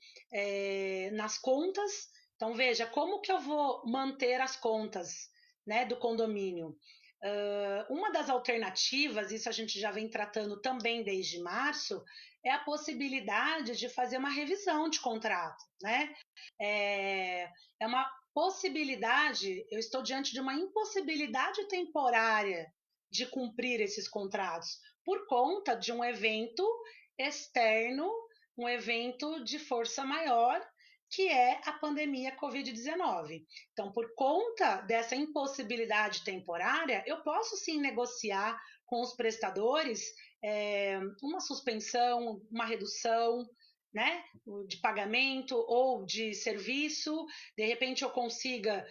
nas contas. Então, veja, como que eu vou manter as contas, né, do condomínio? Uma das alternativas, isso a gente já vem tratando também desde março, é a possibilidade de fazer uma revisão de contrato, né? É uma possibilidade, eu estou diante de uma impossibilidade temporária de cumprir esses contratos por conta de um evento externo, um evento de força maior, que é a pandemia Covid-19. Então, por conta dessa impossibilidade temporária, eu posso sim negociar com os prestadores uma suspensão, uma redução, né, de pagamento ou de serviço, de repente eu consiga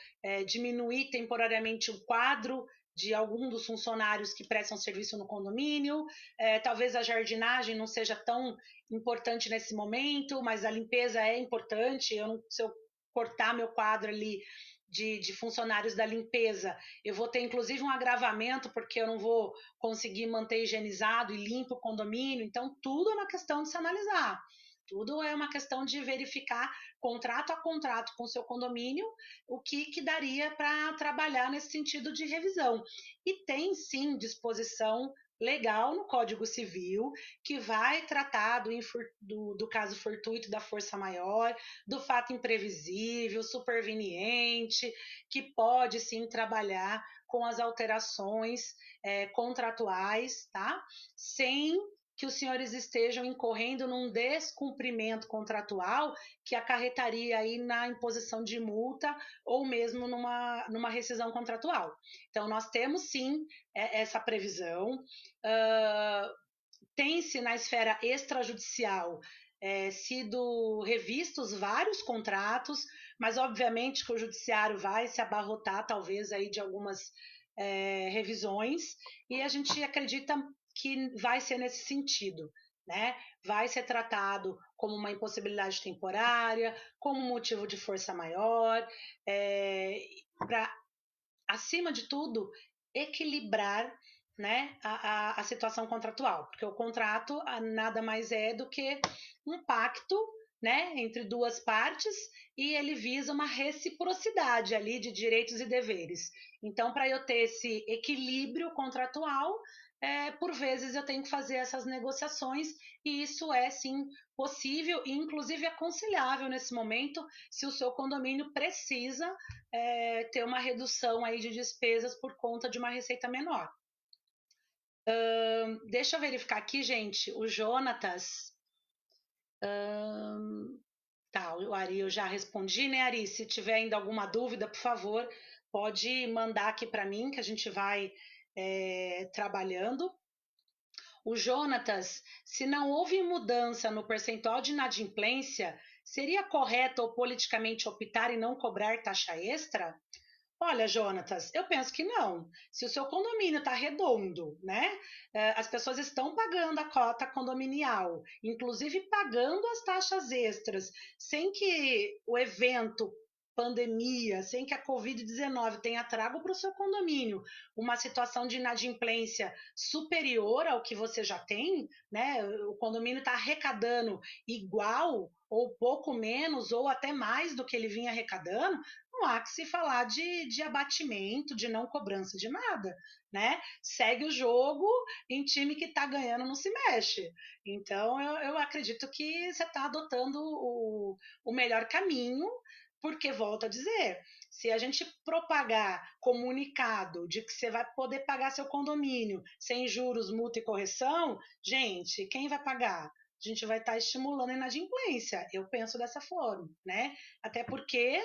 diminuir temporariamente o quadro de algum dos funcionários que prestam serviço no condomínio, talvez a jardinagem não seja tão importante nesse momento, mas a limpeza é importante, se eu cortar meu quadro ali de funcionários da limpeza, eu vou ter inclusive um agravamento, porque eu não vou conseguir manter higienizado e limpo o condomínio, então tudo é uma questão de se analisar. Tudo é uma questão de verificar contrato a contrato com o seu condomínio o que daria para trabalhar nesse sentido de revisão. E tem sim disposição legal no Código Civil que vai tratar do caso fortuito da força maior, do fato imprevisível, superveniente, que pode sim trabalhar com as alterações contratuais, tá? Sem que os senhores estejam incorrendo num descumprimento contratual que acarretaria aí na imposição de multa ou mesmo numa rescisão contratual. Então, nós temos sim essa previsão. Tem-se na esfera extrajudicial sido revistos vários contratos, mas obviamente que o judiciário vai se abarrotar talvez aí de algumas revisões, e a gente acredita que vai ser nesse sentido, né? Vai ser tratado como uma impossibilidade temporária, como motivo de força maior, para, acima de tudo, equilibrar, né, a situação contratual, porque o contrato nada mais é do que um pacto, né, entre duas partes, e ele visa uma reciprocidade ali de direitos e deveres. Então, para eu ter esse equilíbrio contratual, por vezes eu tenho que fazer essas negociações, e isso é sim possível e inclusive aconselhável nesse momento, se o seu condomínio precisa ter uma redução aí de despesas por conta de uma receita menor. Deixa eu verificar aqui, gente. O Jonatas. Tá, o Ari, eu já respondi, né, Ari? Se tiver ainda alguma dúvida, por favor, pode mandar aqui para mim, que a gente vai trabalhando. O Jonatas, se não houve mudança no percentual de inadimplência, seria correto ou politicamente optar em não cobrar taxa extra? Olha, Jonatas, eu penso que não. Se o seu condomínio está redondo, né? As pessoas estão pagando a cota condominial, inclusive pagando as taxas extras, sem que o evento pandemia, sem que a Covid-19 tenha trago para o seu condomínio uma situação de inadimplência superior ao que você já tem, né? O condomínio está arrecadando igual ou pouco menos ou até mais do que ele vinha arrecadando, não há que se falar de abatimento, de não cobrança de nada, né? Segue o jogo, em time que está ganhando não se mexe. Então, eu acredito que você está adotando o melhor caminho, porque, volto a dizer, se a gente propagar comunicado de que você vai poder pagar seu condomínio sem juros, multa e correção, gente, quem vai pagar? A gente vai estar estimulando a inadimplência. Eu penso dessa forma, né? Até porque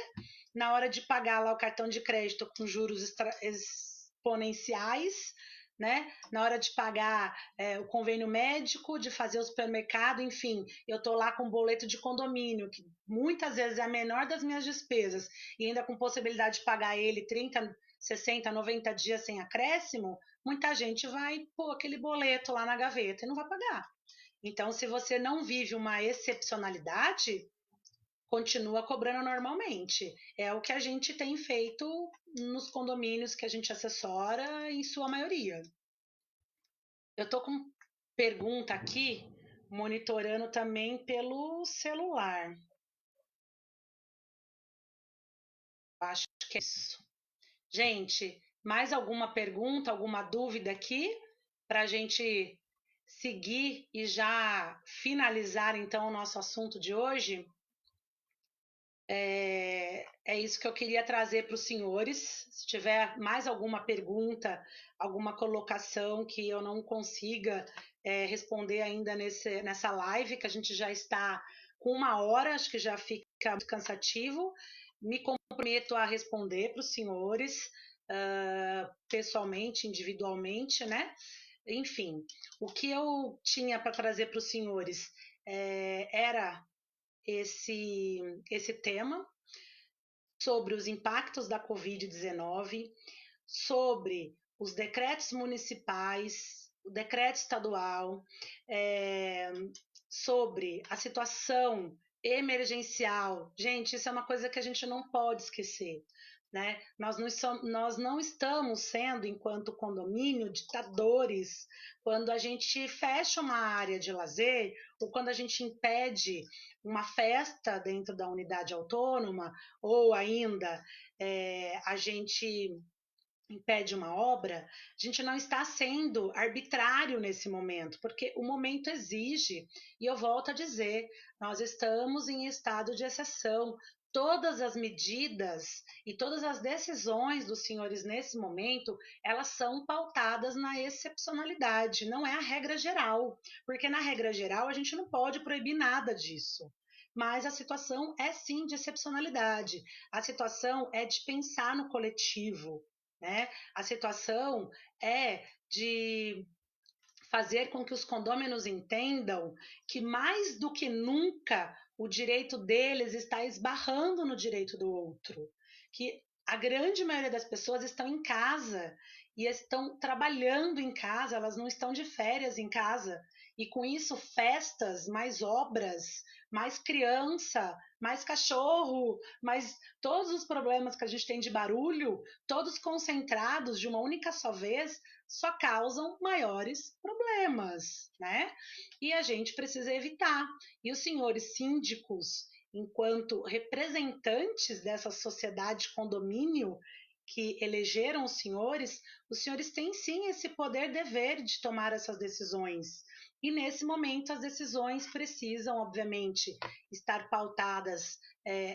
na hora de pagar lá o cartão de crédito com juros exponenciais, né? Na hora de pagar o convênio médico, de fazer o supermercado, enfim, eu tô lá com um boleto de condomínio, que muitas vezes é a menor das minhas despesas, e ainda com possibilidade de pagar ele 30, 60, 90 dias sem acréscimo, muita gente vai pôr aquele boleto lá na gaveta e não vai pagar. Então, se você não vive uma excepcionalidade, continua cobrando normalmente. É o que a gente tem feito nos condomínios que a gente assessora, em sua maioria. Eu tô com pergunta aqui, monitorando também pelo celular. Acho que é isso. Gente, mais alguma pergunta, alguma dúvida aqui para a gente seguir e já finalizar então o nosso assunto de hoje? É isso que eu queria trazer para os senhores. Se tiver mais alguma pergunta, alguma colocação que eu não consiga responder ainda nessa live, que a gente já está com 1 hora, acho que já fica muito cansativo, me comprometo a responder para os senhores, pessoalmente, individualmente, né? Enfim, o que eu tinha para trazer para os senhores era esse tema sobre os impactos da Covid-19, sobre os decretos municipais, o decreto estadual, sobre a situação emergencial. Gente, isso é uma coisa que a gente não pode esquecer. Né? Nós não estamos sendo, enquanto condomínio, ditadores quando a gente fecha uma área de lazer ou quando a gente impede uma festa dentro da unidade autônoma ou ainda a gente impede uma obra, a gente não está sendo arbitrário nesse momento, porque o momento exige, e eu volto a dizer, nós estamos em estado de exceção. Todas as medidas e todas as decisões dos senhores nesse momento, elas são pautadas na excepcionalidade, não é a regra geral, porque na regra geral a gente não pode proibir nada disso. Mas a situação é sim de excepcionalidade, a situação é de pensar no coletivo, né? A situação é de fazer com que os condôminos entendam que mais do que nunca o direito deles está esbarrando no direito do outro, que a grande maioria das pessoas estão em casa e estão trabalhando em casa, elas não estão de férias em casa, e com isso festas, mais obras, mais criança, mais cachorro, mais todos os problemas que a gente tem de barulho, todos concentrados de uma única só vez, só causam maiores problemas, né? E a gente precisa evitar. E os senhores síndicos, enquanto representantes dessa sociedade condomínio que elegeram os senhores têm sim esse poder dever de tomar essas decisões. E nesse momento as decisões precisam, obviamente, estar pautadas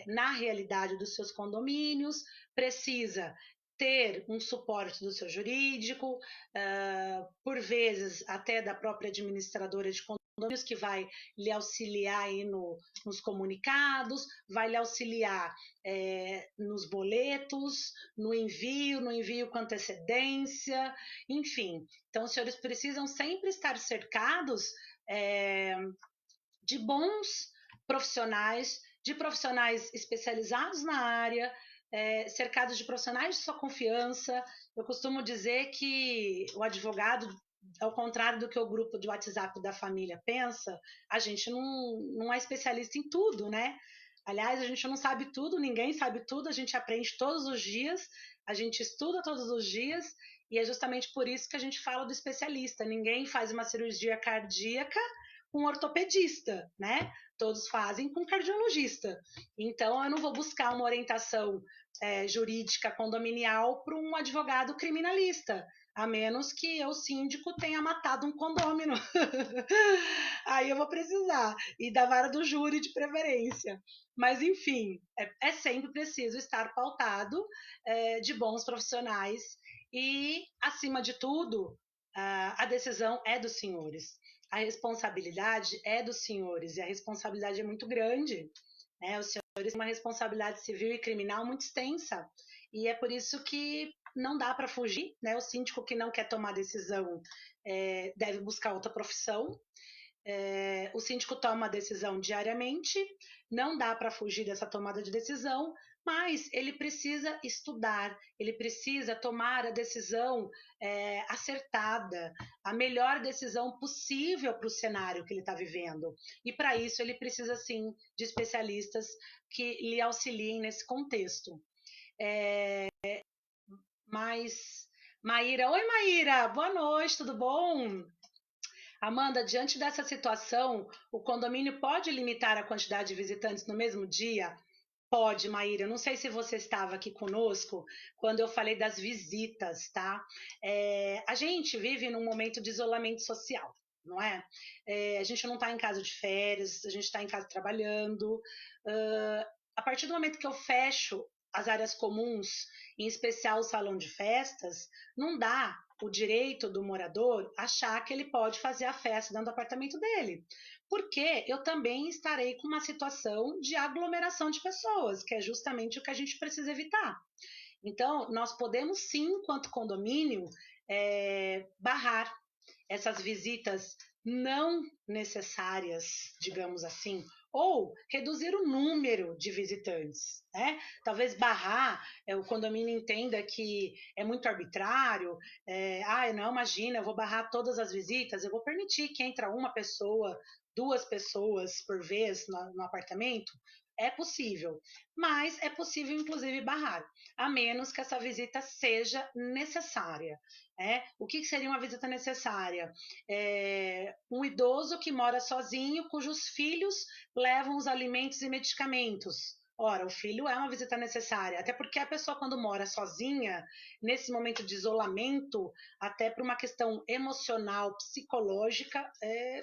na realidade dos seus condomínios, precisa ter um suporte do seu jurídico, por vezes até da própria administradora de condomínios, que vai lhe auxiliar aí nos comunicados, vai lhe auxiliar nos boletos, no envio com antecedência, enfim. Então, os senhores precisam sempre estar cercados de bons profissionais, de profissionais especializados na área, cercados de profissionais de sua confiança. Eu costumo dizer que o advogado, ao contrário do que o grupo de WhatsApp da família pensa, a gente não é especialista em tudo, né? Aliás, a gente não sabe tudo, ninguém sabe tudo, a gente aprende todos os dias, a gente estuda todos os dias, e é justamente por isso que a gente fala do especialista. Ninguém faz uma cirurgia cardíaca com um ortopedista, né? Todos fazem com cardiologista. Então, eu não vou buscar uma orientação jurídica condominial para um advogado criminalista, a menos que eu, síndico, tenha matado um condômino. Aí eu vou precisar. E da vara do júri, de preferência. Mas, enfim, é sempre preciso estar pautado de bons profissionais e, acima de tudo, a decisão é dos senhores. A responsabilidade é dos senhores e a responsabilidade é muito grande. Né? Os senhores têm uma responsabilidade civil e criminal muito extensa e é por isso que não dá para fugir. Né? O síndico que não quer tomar decisão deve buscar outra profissão. O síndico toma a decisão diariamente, não dá para fugir dessa tomada de decisão, mas ele precisa estudar, ele precisa tomar a decisão acertada, a melhor decisão possível para o cenário que ele está vivendo. E para isso ele precisa sim de especialistas que lhe auxiliem nesse contexto. Mas, Maíra, oi Maíra, boa noite, tudo bom? Amanda, diante dessa situação, o condomínio pode limitar a quantidade de visitantes no mesmo dia? Pode, Maíra. Eu não sei se você estava aqui conosco quando eu falei das visitas, tá? A gente vive num momento de isolamento social, não é? A gente não está em casa de férias, a gente está em casa trabalhando. A partir do momento que eu fecho as áreas comuns, em especial o salão de festas, não dá o direito do morador achar que ele pode fazer a festa dentro do apartamento dele, porque eu também estarei com uma situação de aglomeração de pessoas, que é justamente o que a gente precisa evitar. Então, nós podemos sim, enquanto condomínio, barrar essas visitas não necessárias, digamos assim, ou reduzir o número de visitantes, né? Talvez barrar, o condomínio entenda que é muito arbitrário, não, imagina, eu vou barrar todas as visitas, eu vou permitir que entre uma pessoa, duas pessoas por vez no apartamento, é possível, mas é possível inclusive barrar, a menos que essa visita seja necessária. O que seria uma visita necessária? Um idoso que mora sozinho, cujos filhos levam os alimentos e medicamentos. Ora, o filho é uma visita necessária, até porque a pessoa, quando mora sozinha, nesse momento de isolamento, até por uma questão emocional, psicológica, é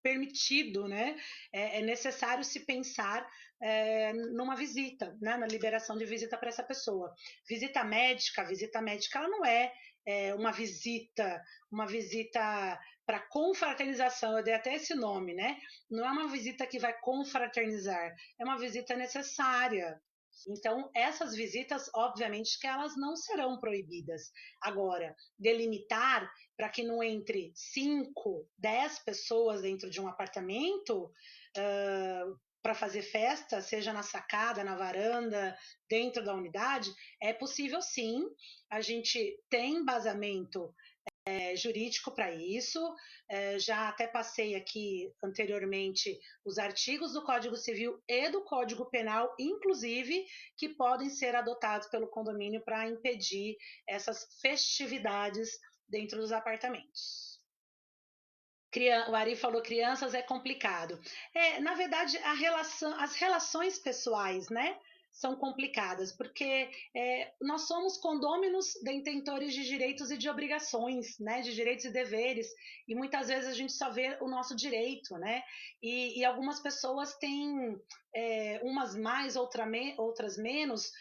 permitido, né? É necessário se pensar numa visita, né? Na liberação de visita para essa pessoa. Visita médica, ela não é uma visita para confraternização, eu dei até esse nome, né? Não é uma visita que vai confraternizar, é uma visita necessária. Então, essas visitas, obviamente, que elas não serão proibidas. Agora, delimitar para que não entre 5, 10 pessoas dentro de um apartamento para fazer festa, seja na sacada, na varanda, dentro da unidade, é possível sim. A gente tem embasamento jurídico para isso. Já até passei aqui anteriormente os artigos do Código Civil e do Código Penal, inclusive, que podem ser adotados pelo condomínio para impedir essas festividades dentro dos apartamentos. O Ari falou crianças é complicado. Na verdade, as relações pessoais, né? São complicadas, porque nós somos condôminos detentores de direitos e de obrigações, né? De direitos e deveres, e muitas vezes a gente só vê o nosso direito, né? E algumas pessoas têm, umas mais, outras menos,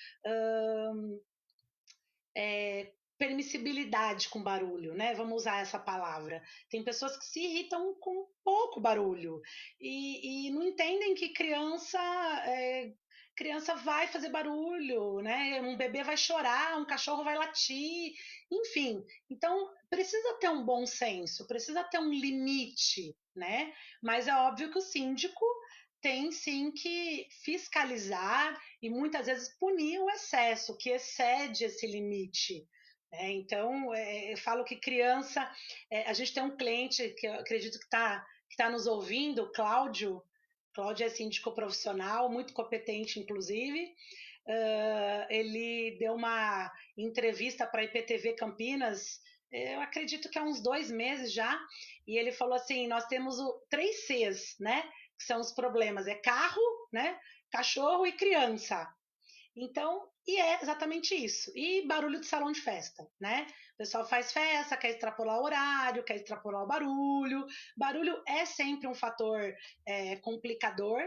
permissibilidade com barulho, né? Vamos usar essa palavra. Tem pessoas que se irritam com pouco barulho e não entendem que criança vai fazer barulho, né? Um bebê vai chorar, um cachorro vai latir, enfim. Então precisa ter um bom senso, precisa ter um limite, né? Mas é óbvio que o síndico tem sim que fiscalizar e muitas vezes punir o excesso, que excede esse limite. Então, eu falo que criança. A gente tem um cliente que eu acredito que tá nos ouvindo, Cláudio. Cláudio é síndico profissional, muito competente, inclusive. Ele deu uma entrevista para a IPTV Campinas, eu acredito que há uns 2 meses já, e ele falou assim: nós temos 3 Cs, né? Que são os problemas: carro, né? Cachorro e criança. Então, e é exatamente isso. E barulho de salão de festa, né? O pessoal faz festa, quer extrapolar o horário, quer extrapolar o barulho. Barulho é sempre um fator complicador.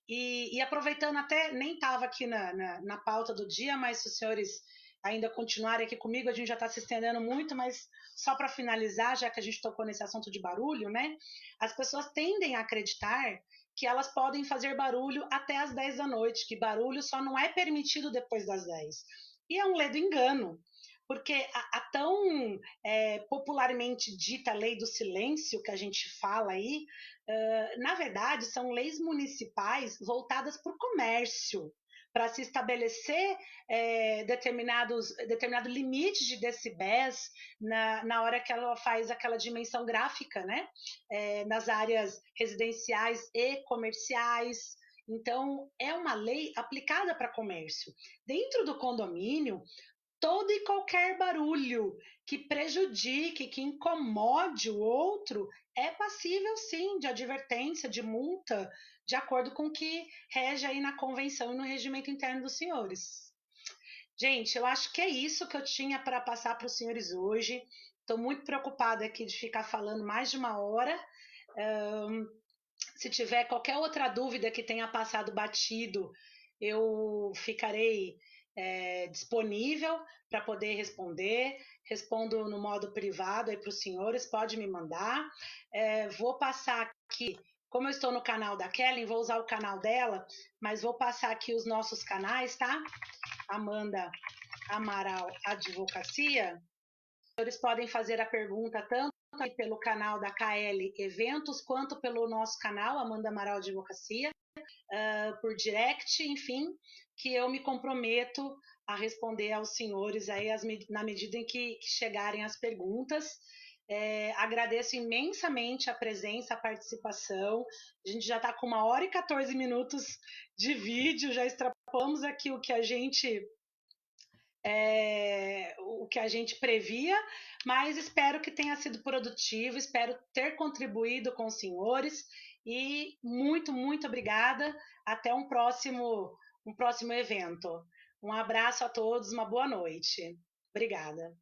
E aproveitando, até nem estava aqui na pauta do dia, mas se os senhores ainda continuarem aqui comigo, a gente já está se estendendo muito, mas só para finalizar, já que a gente tocou nesse assunto de barulho, né? As pessoas tendem a acreditar que elas podem fazer barulho até as 10 da noite, que barulho só não é permitido depois das 10. E é um ledo engano, porque a tão popularmente dita lei do silêncio que a gente fala aí, na verdade, são leis municipais voltadas para o comércio, para se estabelecer determinado limite de decibéis na hora que ela faz aquela dimensão gráfica, né? Nas áreas residenciais e comerciais. Então, é uma lei aplicada para comércio. Dentro do condomínio, todo e qualquer barulho que prejudique, que incomode o outro, é passível sim de advertência, de multa, de acordo com o que rege aí na convenção e no regimento interno dos senhores. Gente, eu acho que é isso que eu tinha para passar para os senhores hoje. Estou muito preocupada aqui de ficar falando mais de uma hora. Se tiver qualquer outra dúvida que tenha passado batido, eu ficarei disponível para poder responder. Respondo no modo privado aí para os senhores, pode me mandar. Vou passar aqui, como eu estou no canal da Kellen, vou usar o canal dela, mas vou passar aqui os nossos canais, tá? Amanda Amaral Advocacia. Os senhores podem fazer a pergunta tanto pelo canal da KL Eventos, quanto pelo nosso canal, Amanda Amaral Advocacia, por direct, enfim, que eu me comprometo a responder aos senhores aí na medida em que chegarem as perguntas. Agradeço imensamente a presença, a participação. A gente já está com 1 hora e 14 minutos de vídeo, já extrapolamos aqui o que a gente previa, mas espero que tenha sido produtivo, espero ter contribuído com os senhores e muito, muito obrigada. Até um próximo evento. Um abraço a todos, uma boa noite. Obrigada.